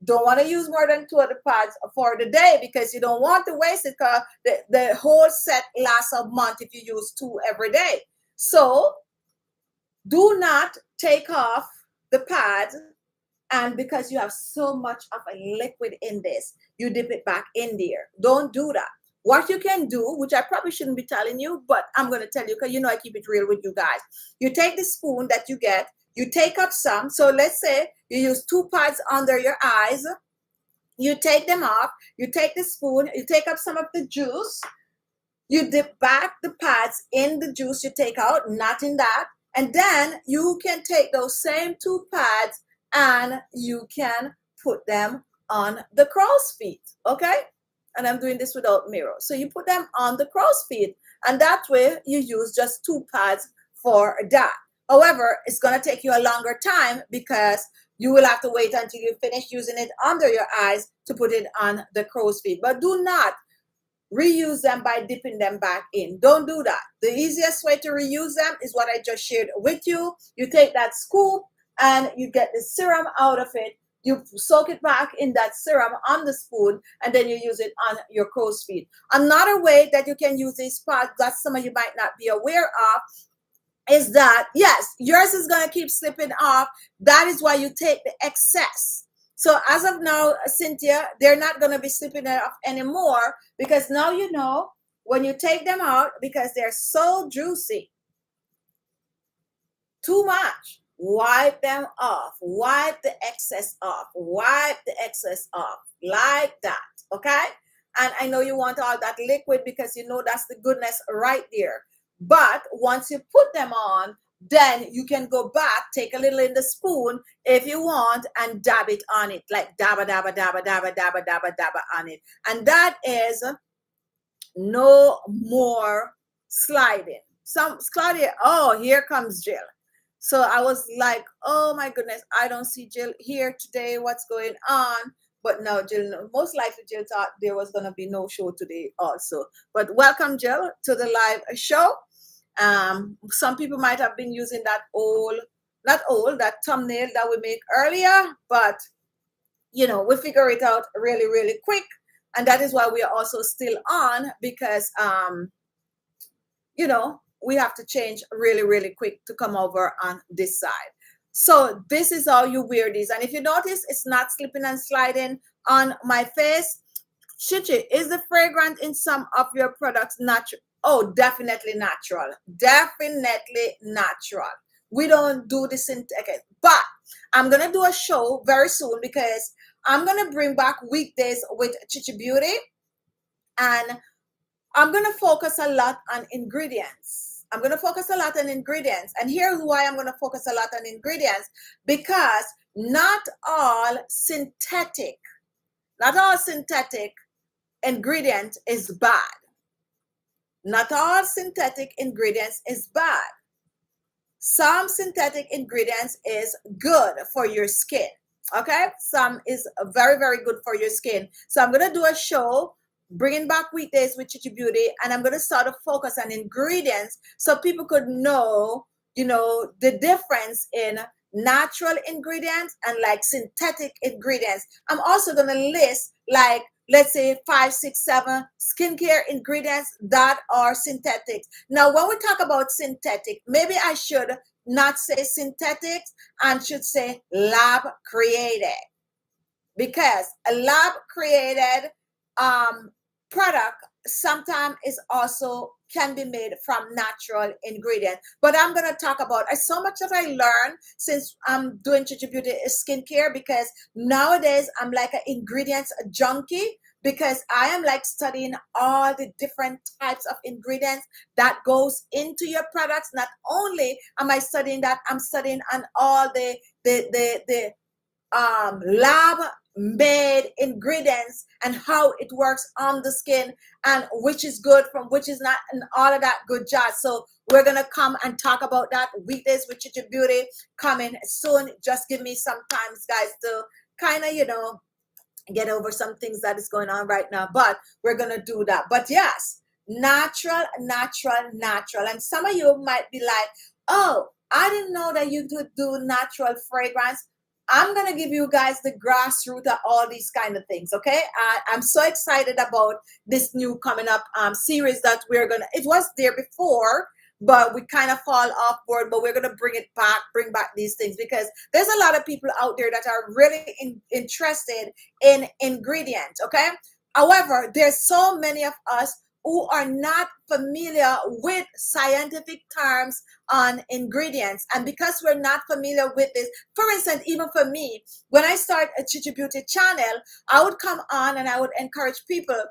Don't want to use more than 2 of the pads for the day because you don't want to waste it, because the whole set lasts a month if you use 2 every day. So do not take off the pads, and because you have so much of a liquid in this, you dip it back in there. Don't do that. What you can do, which I probably shouldn't be telling you, but I'm going to tell you because you know I keep it real with you guys. You take the spoon that you get, you take up some. So let's say you use 2 pads under your eyes. You take them off. You take the spoon. You take up some of the juice. You dip back the pads in the juice you take out, not in that. And then you can take those same 2 pads and you can put them on the crow's feet, okay? And I'm doing this without mirror. So you put them on the crow's feet, and that way you use just 2 pads for that. However, it's going to take you a longer time because you will have to wait until you finish using it under your eyes to put it on the crow's feet. But do not reuse them by dipping them back in. Don't do that. The easiest way to reuse them is what I just shared with you. You take that scoop and you get the serum out of it. You soak it back in that serum on the spoon, and then you use it on your crow's feet. Another way that you can use these pads that some of you might not be aware of is that, yes, yours is going to keep slipping off. That is why you take the excess. So as of now, Cynthia, they're not going to be slipping off anymore, because now you know when you take them out, because they're so juicy, too much. Wipe them off. Wipe the excess off. Wipe the excess off like that, okay? And I know you want all that liquid because you know that's the goodness right there. But once you put them on, then you can go back, take a little in the spoon if you want, and dab it on it, like dabba, dabba, dabba, dabba, dabba, dabba, dabba on it. And that is no more sliding. Claudia, oh, here comes Jill. So I was like, oh my goodness, I don't see Jill here today. What's going on? But no, Jill, most likely Jill thought there was going to be no show today also. But welcome, Jill, to the live show. Some people might have been using that that thumbnail that we made earlier, but you know, we figure it out really, really quick. And that is why we are also still on, because, you know, we have to change really, really quick to come over on this side. So this is how you wear these. And if you notice, it's not slipping and sliding on my face. Khichi, is the fragrance in some of your products natural? Oh, definitely natural. Definitely natural. We don't do the synthetic. But I'm going to do a show very soon, because I'm going to bring back weekdays with Khichi Beauty. And I'm going to focus a lot on ingredients. I'm going to focus a lot on ingredients. And here's why I'm going to focus a lot on ingredients. Because not all synthetic ingredient is bad. Not all synthetic ingredients is bad. Some synthetic ingredients is good for your skin. Okay? Some is very, very good for your skin. So I'm going to do a show bringing back weekdays with Khichi Beauty, and I'm going to start to focus on ingredients so people could know the difference in natural ingredients and like synthetic ingredients. I'm also going to list like, let's say 5, 6, 7 skincare ingredients that are synthetic. Now, when we talk about synthetic, maybe I should not say synthetic and should say lab created, because a lab created product sometimes is also can be made from natural ingredients. But I'm going to talk about so much that I learned since I'm doing Chichi Beauty skincare, because nowadays I'm like an ingredients junkie, because I am like studying all the different types of ingredients that goes into your products. Not only am I studying that, I'm studying on all the lab made ingredients and how it works on the skin, and which is good from which is not, and all of that good jazz. So we're gonna come and talk about that. Weekdays with Chichi Beauty coming soon. Just give me some time, guys, to kind of get over some things that is going on right now, but we're gonna do that. But yes, natural, natural, natural. And some of you might be like, oh, I didn't know that you could do natural fragrance. I'm gonna give you guys the grassroots of all these kind of things. Okay, I'm so excited about this new coming up series that we're gonna. It was there before, but we kind of fall off board. But we're gonna bring back these things, because there's a lot of people out there that are really interested in ingredients. Okay, however, there's so many of us who are not familiar with scientific terms on ingredients. And because we're not familiar with this, for instance, even for me, when I start a Chichi Beauty channel, I would come on and I would encourage people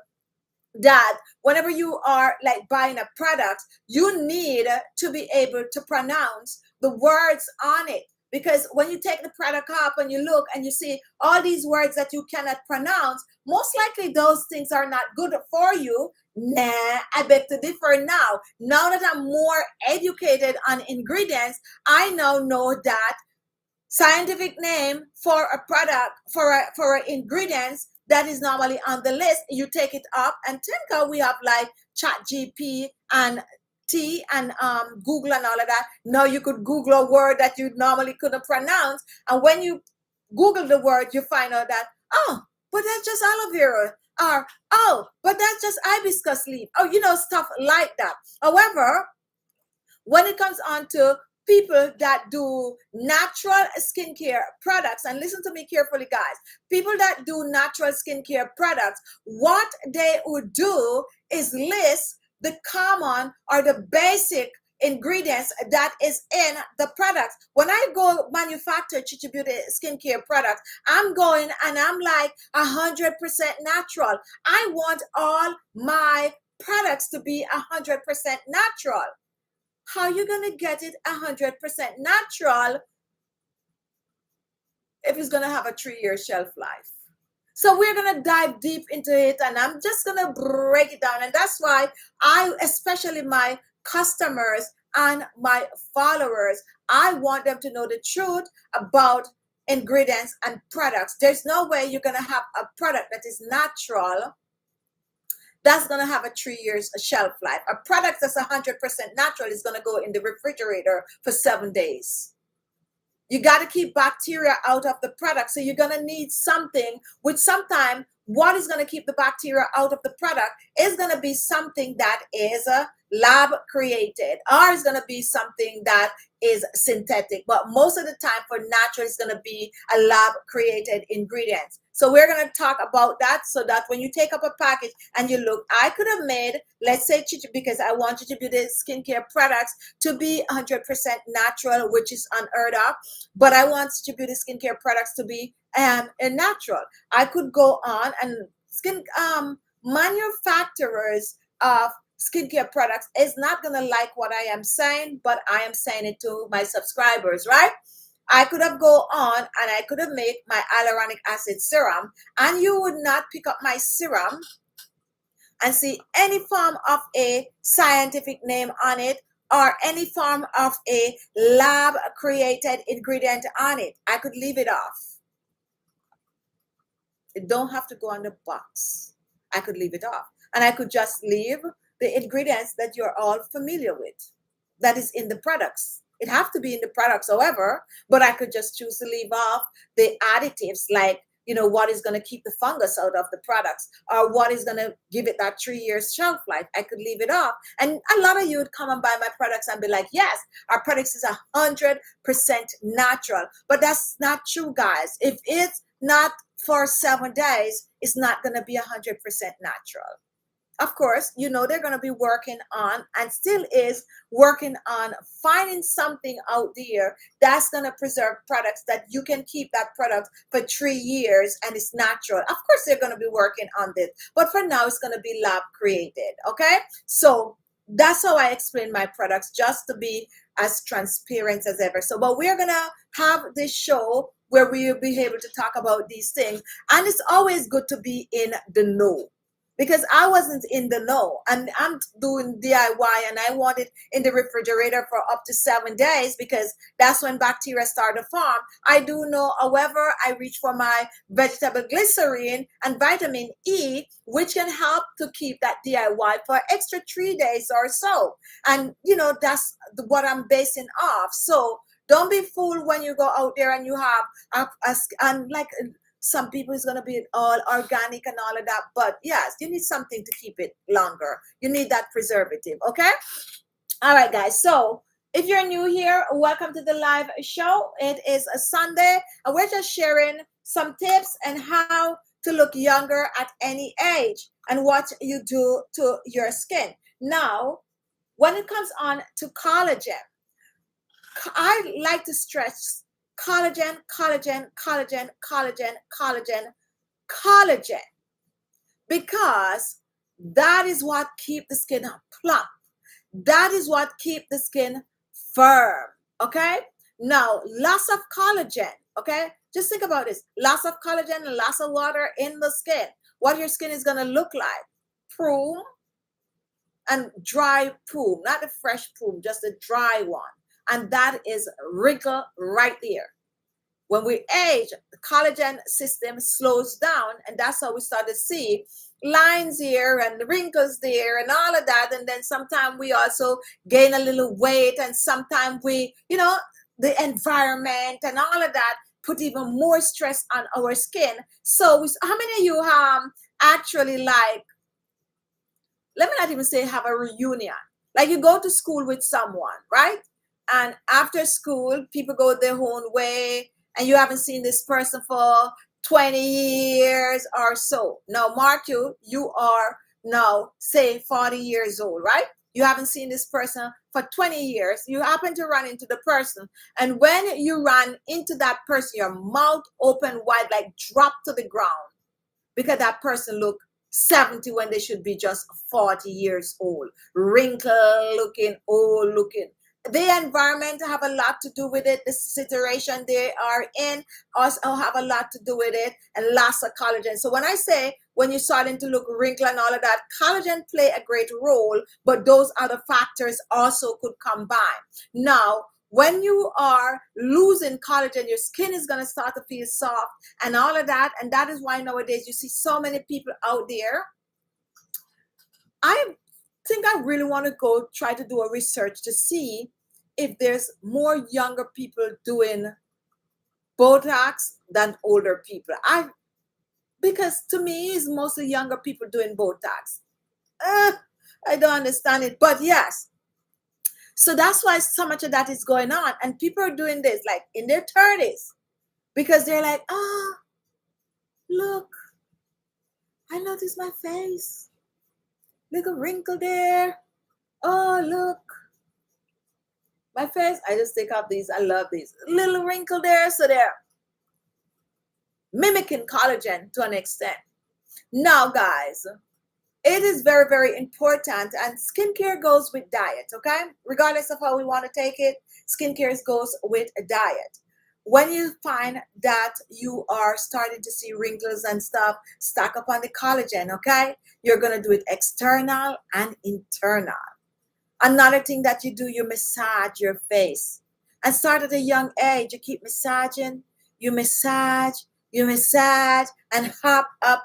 that whenever you are like buying a product, you need to be able to pronounce the words on it. Because when you take the product up and you look and you see all these words that you cannot pronounce, most likely those things are not good for you. Nah, I beg to differ now. Now that I'm more educated on ingredients, I now know that scientific name for a product, for ingredients that is normally on the list, you take it up and think we have like chat gp and T and Google and all of that. Now you could Google a word that you normally couldn't pronounce, and when you Google the word, you find out that, oh, but that's just aloe vera, or oh, but that's just hibiscus leaf, stuff like that. However, when it comes on to people that do natural skincare products, and listen to me carefully, guys, people that do natural skincare products, what they would do is list the common or the basic ingredients that is in the products. When I go manufacture Chichi Beauty skincare products, I'm going and I'm like 100% natural. I want all my products to be 100% natural. How are you going to get it 100% natural if it's going to have a 3-year shelf life? So we're going to dive deep into it, and I'm just going to break it down. And that's why especially my customers and my followers, I want them to know the truth about ingredients and products. There's no way you're going to have a product that is natural that's going to have a 3 years shelf life. A product that's 100% natural is going to go in the refrigerator for 7 days. You got to keep bacteria out of the product. So you're going to need something which sometime what is going to keep the bacteria out of the product is going to be something that is lab created, or is going to be something that is synthetic. But most of the time for natural, it's going to be a lab created ingredients. So we're going to talk about that, so that when you take up a package and you look, I could have made, let's say, because I want you to do the skincare products to be 100% natural, which is unheard of. But I want Chichi Beauty skincare products to be natural. I could go on and manufacturers of skincare products is not going to like what I am saying, but I am saying it to my subscribers, right? I could have go on and I could have made my hyaluronic acid serum, and you would not pick up my serum and see any form of a scientific name on it or any form of a lab created ingredient on it. I could leave it off. It don't have to go on the box. I could leave it off, and I could just leave the ingredients that you're all familiar with that is in the products. It have to be in the products, however, but I could just choose to leave off the additives, like, what is going to keep the fungus out of the products, or what is going to give it that 3 years shelf life. I could leave it off. And a lot of you would come and buy my products and be like, yes, our products is 100% natural. But that's not true, guys. If it's not for 7 days, it's not going to be 100% natural. Of course, they're going to be working on, and still is working on, finding something out there that's going to preserve products that you can keep that product for 3 years and it's natural. Of course, they're going to be working on this, but for now, it's going to be lab created. Okay, so that's how I explain my products, just to be as transparent as ever. So, but we're going to have this show where we'll be able to talk about these things, and it's always good to be in the know, because I wasn't in the know, and I'm doing DIY, and I want it in the refrigerator for up to 7 days, because that's when bacteria start to form. I do know, however, I reach for my vegetable glycerin and vitamin E, which can help to keep that DIY for extra 3 days or so. And, that's what I'm basing off. So don't be fooled when you go out there and you have and like, some people is going to be all organic and all of that, but yes, you need something to keep it longer. You need that preservative. Okay, all right, guys. So if you're new here, welcome to the live show. It is a Sunday, and we're just sharing some tips and how to look younger at any age and what you do to your skin. Now, when it comes on to collagen, I like to stress collagen, collagen, collagen, collagen, collagen, collagen, because that is what keep the skin plump. That is what keep the skin firm. Okay. Now, loss of collagen. Okay. Just think about this: loss of collagen and loss of water in the skin. What your skin is going to look like: prune and dry prune, not the fresh prune, just the dry one. And that is wrinkle right there. When we age, the collagen system slows down, and that's how we start to see lines here and wrinkles there and all of that. And then sometimes we also gain a little weight, and sometimes we, the environment and all of that put even more stress on our skin. So how many of you actually, like, let me not even say have a reunion, like you go to school with someone, right? And after school, people go their own way, and you haven't seen this person for 20 years or so. Now, mark you are now, say, 40 years old, right? You haven't seen this person for 20 years. You happen to run into the person. And when you run into that person, your mouth open wide, like drop to the ground, because that person look 70 when they should be just 40 years old, wrinkle looking, old looking. The environment have a lot to do with it. The situation they are in also have a lot to do with it, and loss of collagen. So when I say, when you're starting to look wrinkly and all of that, collagen play a great role, but those other factors also could combine. Now, when you are losing collagen, your skin is going to start to feel soft and all of that. And that is why nowadays you see so many people out there. I think I really want to go try to do a research to see if there's more younger people doing Botox than older people. Because to me, it's mostly younger people doing Botox. I don't understand it, but yes. So that's why so much of that is going on, and people are doing this like in their 30s, because they're like, look, I noticed my face. Look, a wrinkle there. Oh, look. My face, I just take off these. I love these. Little wrinkle there. So they're mimicking collagen to an extent. Now, guys, it is very, very important. And skincare goes with diet, okay? Regardless of how we want to take it, skincare goes with a diet. When you find that you are starting to see wrinkles and stuff, stack up on the collagen, okay? You're going to do it external and internal. Another thing that you do, you massage your face. And start at a young age, you keep massaging, you massage, You massage and hop up.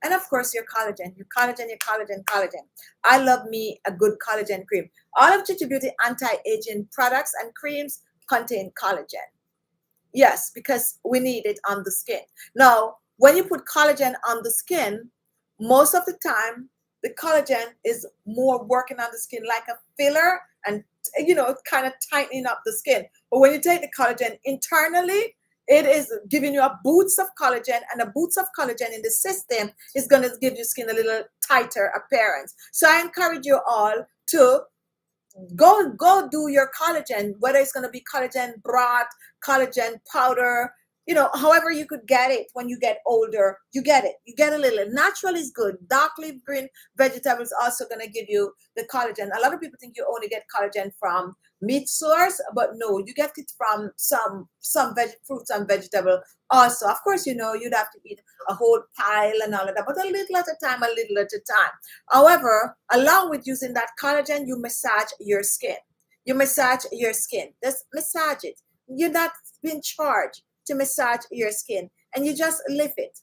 And of course, your collagen, your collagen, your collagen, collagen. I love me a good collagen cream. All of Chichi Beauty anti-aging products and creams contain collagen. Yes, because we need it on the skin. Now, when you put collagen on the skin, most of the time, the collagen is more working on the skin like a filler and, kind of tightening up the skin. But when you take the collagen internally, it is giving you a boost of collagen, and a boost of collagen in the system is going to give your skin a little tighter appearance. So I encourage you all to go do your collagen, whether it's going to be collagen broth, collagen powder, however you could get it. When you get older, you get a little. Natural is good. Dark leaf green vegetables also going to give you the collagen. A lot of people think you only get collagen from meat source, but no, you get it from some fruits and vegetable also. Of course, you'd have to eat a whole pile and all of that, but a little at a time, a little at a time. However, along with using that collagen, you massage your skin. You massage your skin. Just massage it. You're not being charged to massage your skin, and you just lift it.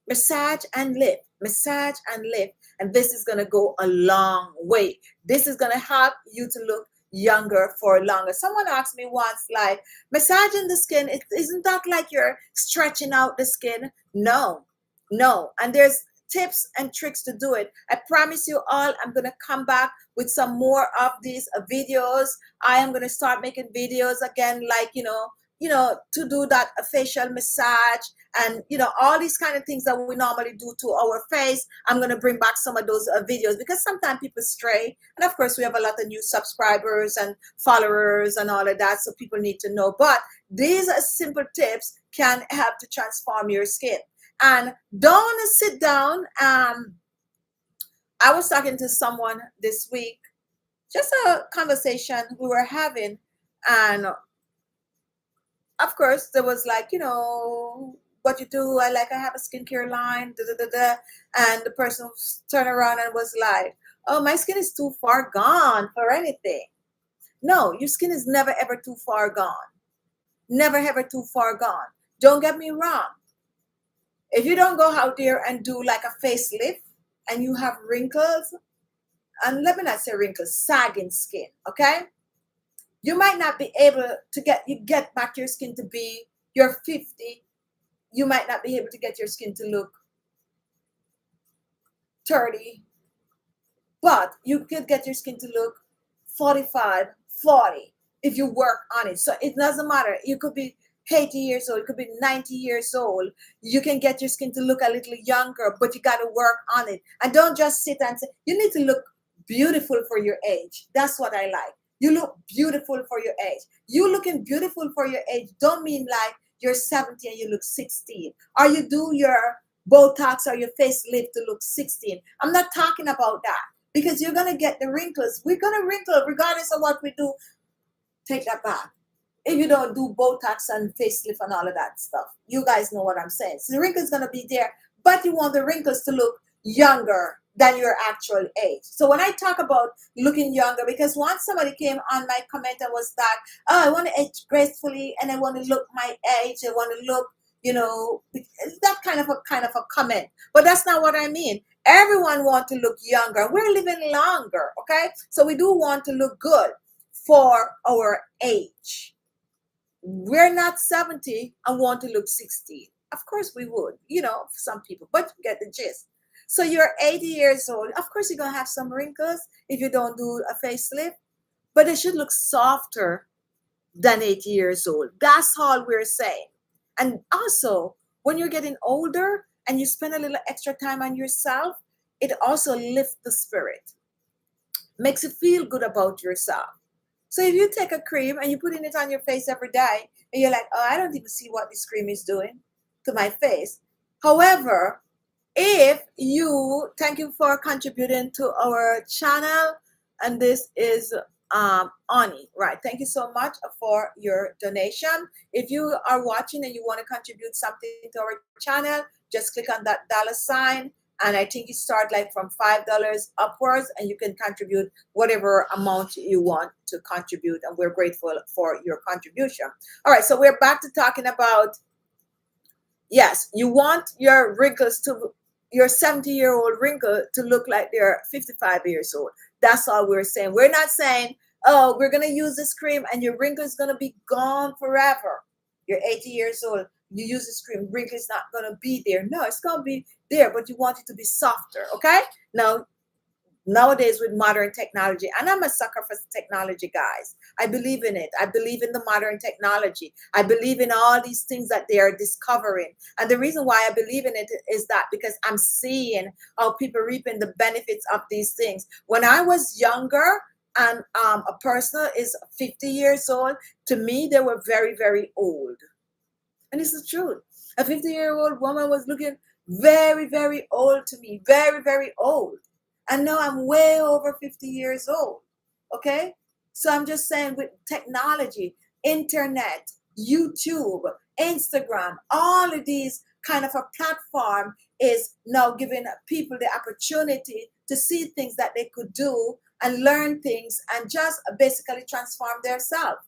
Massage and lift, massage and lift. And this is going to go a long way. This is going to help you to look younger for longer. Someone asked me once, like, massaging the skin, isn't that like you're stretching out the skin? No. And there's tips and tricks to do it. I promise you all, I'm going to come back with some more of these videos. I am going to start making videos again, like, to do that facial massage and, all these kind of things that we normally do to our face. I'm going to bring back some of those videos, because sometimes people stray. And of course, we have a lot of new subscribers and followers and all of that. So people need to know. But these simple tips can help to transform your skin. And don't sit down. I was talking to someone this week, just a conversation we were having. And of course, there was like, what you do. I have a skincare line. And the person turned around and was like, oh, my skin is too far gone for anything. No, your skin is never, ever too far gone. Never, ever too far gone. Don't get me wrong. If you don't go out there and do like a facelift and you have wrinkles, and let me not say wrinkles, sagging skin, okay? You might not be able to get back your skin to be your 50. You might not be able to get your skin to look 30, but you could get your skin to look 45, 40 if you work on it. So it doesn't matter. You could be 80 years old, it could be 90 years old. You can get your skin to look a little younger, but you got to work on it. And don't just sit and say, you need to look beautiful for your age. That's what I like. You look beautiful for your age. You looking beautiful for your age don't mean like you're 70 and you look 16. Or you do your Botox or your facelift to look 16. I'm not talking about that, because you're going to get the wrinkles. We're going to wrinkle regardless of what we do. Take that back. If you don't do Botox and facelift and all of that stuff, you guys know what I'm saying. So the wrinkles going to be there, but you want the wrinkles to look younger than your actual age. So when I talk about looking younger, because once somebody came on my comment and was that, oh, I want to age gracefully and I want to look my age. I want to look, that kind of a comment. But that's not what I mean. Everyone wants to look younger. We're living longer, okay? So we do want to look good for our age. We're not 70 and want to look 60. Of course we would, for some people, but you get the gist. So you're 80 years old. Of course you're going to have some wrinkles if you don't do a facelift, but it should look softer than 80 years old. That's all we're saying. And also, when you're getting older and you spend a little extra time on yourself, it also lifts the spirit, makes you feel good about yourself. So if you take a cream and you're putting it on your face every day, and you're like, oh, I don't even see what this cream is doing to my face. However, thank you for contributing to our channel, and this is Ani, right? Thank you so much for your donation. If you are watching and you want to contribute something to our channel, just click on that $sign. And I think you start like from $5 upwards, and you can contribute whatever amount you want to contribute. And we're grateful for your contribution. All right, so we're back to talking about Yes, you want your wrinkles to, your 70-year-old wrinkle to look like they're 55 years old. That's all we're saying. We're not saying, oh, we're going to use this cream and your wrinkle is going to be gone forever. You're 80 years old. You use this cream, wrinkle is not going to be there. No, it's going to be there, but you want it to be softer. Okay. Now, nowadays with modern technology, and I'm a sucker for technology, guys. I believe in it. I believe in the modern technology. I believe in all these things that they are discovering. And the reason why I believe in it is that because I'm seeing how people reaping the benefits of these things. When I was younger, and a person is 50 years old, to me they were very, very old. And it's the truth. A 50-year-old woman was looking very, very old to me, very, very old. And now I'm way over 50 years old. Okay? So I'm just saying, with technology, internet, YouTube, Instagram, all of these kind of a platform is now giving people the opportunity to see things that they could do and learn things and just basically transform themselves.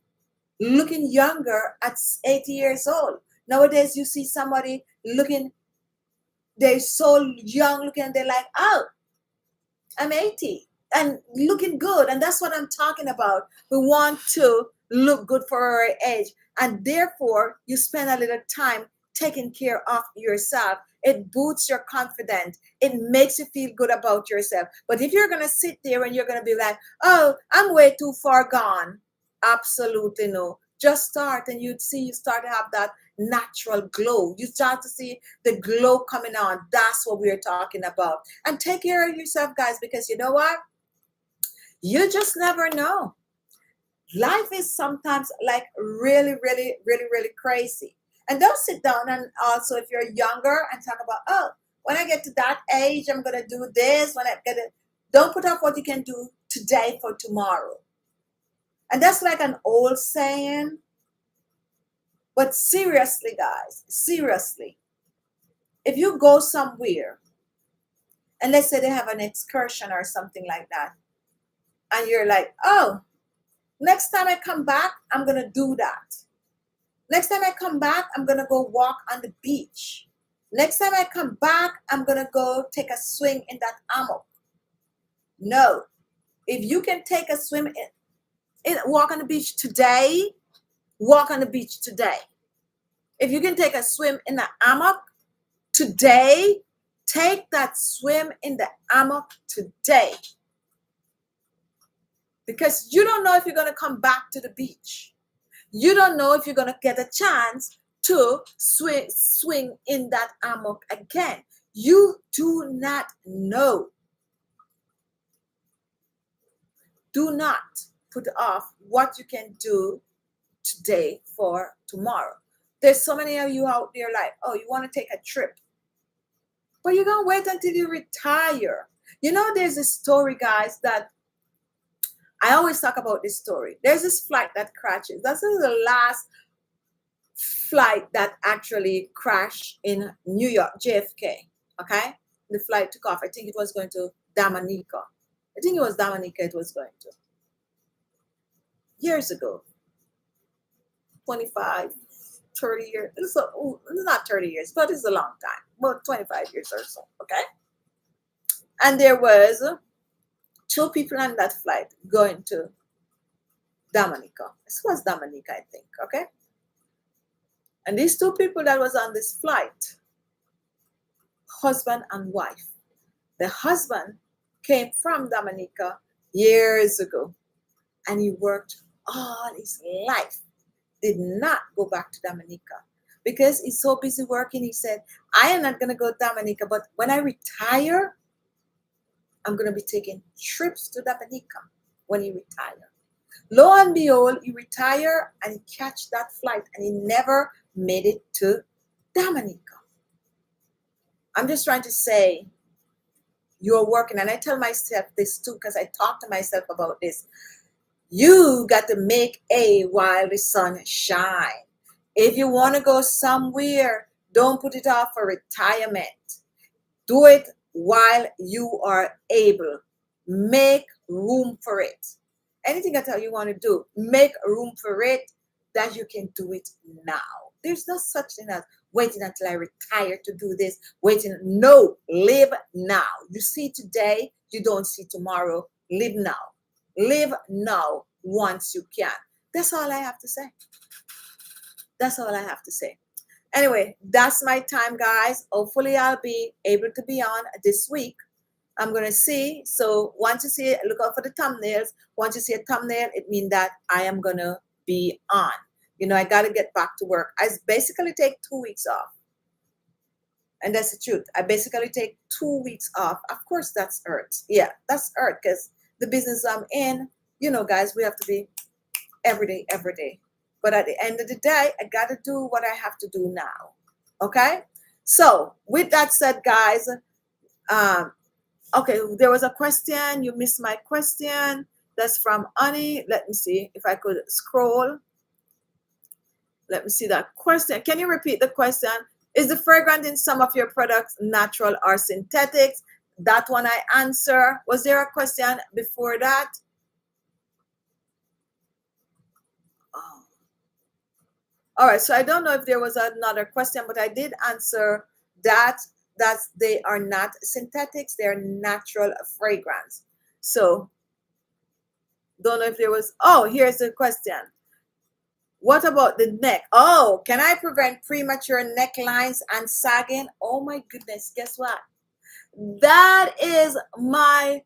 Looking younger at 80 years old. Nowadays, you see somebody looking, they're so young looking, they're like, oh, I'm 80 and looking good. And that's what I'm talking about. We want to look good for our age. And therefore, you spend a little time taking care of yourself. It boosts your confidence. It makes you feel good about yourself. But if you're going to sit there and you're going to be like, oh, I'm way too far gone. Absolutely no. Just start and you'd see you start to have that natural glow. You start to see the glow coming on. That's what we're talking about. And take care of yourself, guys, because you know what? You just never know. Life is sometimes like really, really, really, really crazy. And don't sit down and also, if you're younger, and talk about, oh, when I get to that age, I'm going to do this. When I get it, don't put off what you can do today for tomorrow. And that's like an old saying. But seriously, guys, seriously, if you go somewhere and let's say they have an excursion or something like that, and you're like, oh, next time I come back, I'm going to do that. Next time I come back, I'm going to go walk on the beach. Next time I come back, I'm going to go take a swing in that hammock. No. If you can take a swim walk on the beach today, walk on the beach today. If you can take a swim in the hammock today, take that swim in the hammock today. Because you don't know if you're going to come back to the beach. You don't know if you're going to get a chance to swing in that hammock again. You do not know. Do not put off what you can do today for tomorrow. There's so many of you out there like, oh, you want to take a trip. But you're going to wait until you retire. You know, there's a story, guys, that I always talk about this story. There's this flight that crashes. That's the last flight that actually crashed in New York, JFK. Okay? The flight took off. I think it was going to Dominica. I think it was Dominica it was going to. Years ago. 25, 30 years. It's not 30 years, but it's a long time. About 25 years or so. Okay? And there was 2 people on that flight going to Dominica. This was Dominica, I think. Okay? And these 2 people that was on this flight, husband and wife. The husband came from Dominica years ago, and he worked all his life, did not go back to Dominica because he's so busy working. He said, I am not going to go to Dominica, but when I retire, I'm going to be taking trips to Dominica when he retires. Lo and behold, he retired and he catch that flight and he never made it to Dominica. I'm just trying to say, you're working, and I tell myself this too because I talk to myself about this. You got to make hay while the sun shines. If you want to go somewhere, don't put it off for retirement. Do it while you are able. Make room for it. Anything at all you want to do, make room for it that you can do it now. There's no such thing as waiting until I retire to do this. Waiting. No, live now. You see today, you don't see tomorrow. Live now. Live now once you can. That's all I have to say. That's all I have to say. Anyway, that's my time, guys. Hopefully, I'll be able to be on this week. I'm going to see. So once you see it, look out for the thumbnails. Once you see a thumbnail, it means that I am going to be on. You know, I got to get back to work. I basically take 2 weeks off. And that's the truth. I basically take 2 weeks off. Of course, that's Earth. Yeah, that's Earth because the business I'm in, you know, guys, we have to be every day, every day. But at the end of the day, I got to do what I have to do now. Okay? So with that said, guys, okay, there was a question. You missed my question. That's from Annie. Let me see if I could scroll. Let me see that question. Can you repeat the question? Is the fragrance in some of your products natural or synthetics? That one I answer. Was there a question before that? Oh. All right, so I don't know if there was another question, but I did answer that they are not synthetics, they're natural fragrance. So don't know if there was, oh, here's the question. What about the neck? Oh, can I prevent premature necklines and sagging? Oh my goodness, guess what? That is my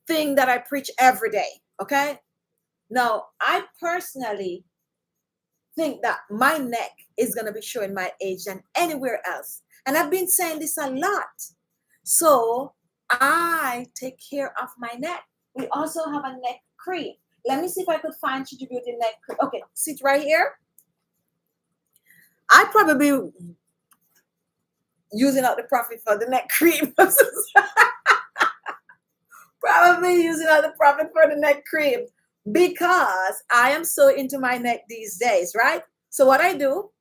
thing that I preach every day, okay? Now, I personally think that my neck is going to be showing my age than anywhere else. And I've been saying this a lot. So I take care of my neck. We also have a neck cream. Let me see if I could find Chichi Beauty neck cream. Okay, sit right here. I probably using out the profit for the neck cream. Probably using out the profit for the neck cream because I am so into my neck these days, right? So what I do,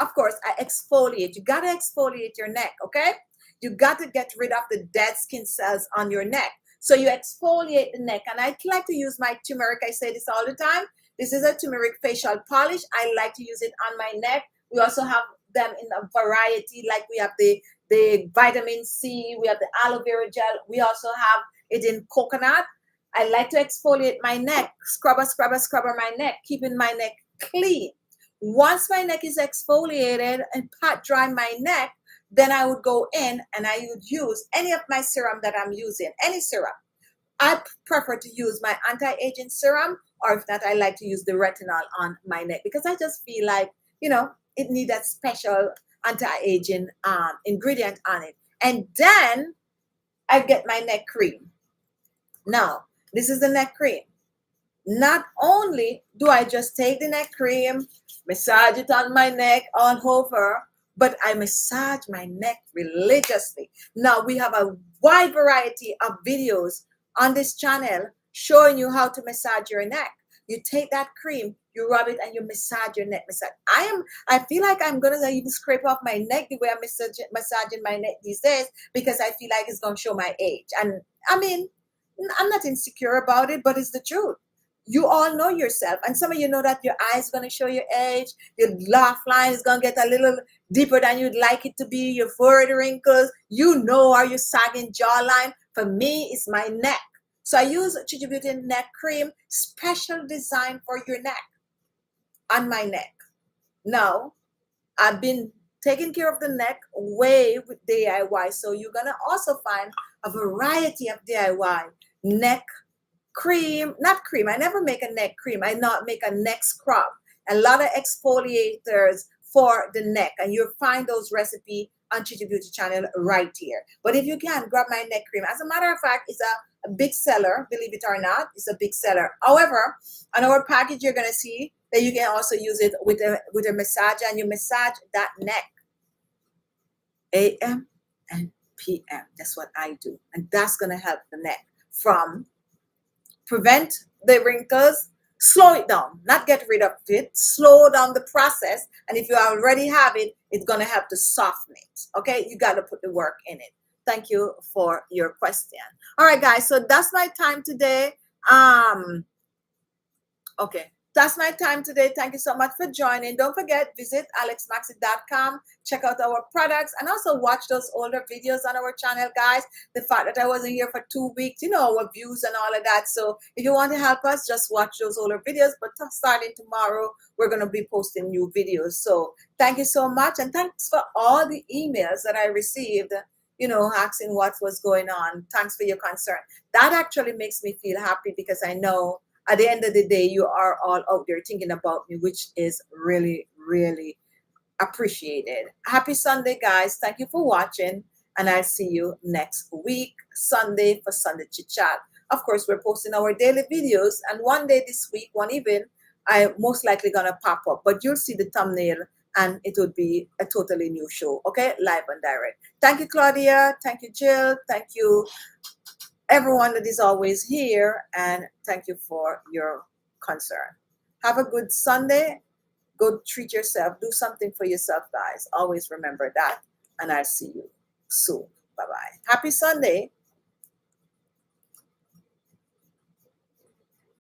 of course, I exfoliate. You got to exfoliate your neck, okay? You got to get rid of the dead skin cells on your neck. So you exfoliate the neck. And I like to use my turmeric. I say this all the time. This is a turmeric facial polish. I like to use it on my neck. We also have them in a variety. Like we have the vitamin C. We have the aloe vera gel. We also have it in coconut. I like to exfoliate my neck. Scrubber my neck. Keeping my neck clean. Once my neck is exfoliated and pat dry my neck, then I would go in and I would use any of my serum that I'm using, any serum. I prefer to use my anti-aging serum, or if not, I like to use the retinol on my neck because I just feel like, you know, it needs that special anti-aging ingredient on it. And then I get my neck cream. Now, this is the neck cream. Not only do I just take the neck cream, massage it on my neck all over, but I massage my neck religiously. Now we have a wide variety of videos on this channel showing you how to massage your neck. You take that cream, you rub it, and you massage your neck. I feel like I'm gonna even scrape off my neck the way I'm massaging my neck these days because I feel like it's gonna show my age. And I mean, I'm not insecure about it, but it's the truth. You all know yourself, and some of you know that your eye is going to show your age, your laugh line is going to get a little deeper than you'd like it to be, your forehead wrinkles, you know, are your sagging jawline. For me, it's my neck. So I use Chichi Beauty neck cream, special design for your neck, on my neck. Now, I've been taking care of the neck way with DIY, so you're going to also find a variety of DIY neck cream, not cream. I never make a neck cream. I not make a neck scrub. A lot of exfoliators for the neck, and you'll find those recipes on Chichi Beauty channel right here. But if you can, grab my neck cream. As a matter of fact, it's a big seller, believe it or not. It's a big seller. However, on our package, you're gonna see that you can also use it with a massage, and you massage that neck AM and PM. That's what I do, and that's gonna help the neck from prevent the wrinkles, slow it down, not get rid of it, slow down the process. And if you already have it, it's going to help to soften it. Okay, you got to put the work in it. Thank you for your question. All right, guys, so that's my time today. Okay, That's my time today. Thank you so much for joining. Don't forget, visit alexmaxi.com, check out our products, and also watch those older videos on our channel, guys. The fact that I wasn't here for 2 weeks, our views and all of that. So if you want to help us, just watch those older videos. But starting tomorrow, we're going to be posting new videos. So thank you so much. And thanks for all the emails that I received, asking what was going on. Thanks for your concern. That actually makes me feel happy because I know at the end of the day, you are all out there thinking about me, which is really, really appreciated. Happy Sunday, guys. Thank you for watching. And I'll see you next week, Sunday, for Sunday Chit Chat. Of course, we're posting our daily videos. And one day this week, one even, I'm most likely going to pop up. But you'll see the thumbnail and it would be a totally new show. Okay? Live and direct. Thank you, Claudia. Thank you, Jill. Thank you, everyone that is always here, and thank you for your concern. Have a good Sunday. Go treat yourself. Do something for yourself, guys. Always remember that. And I'll see you soon. Bye-bye. Happy Sunday.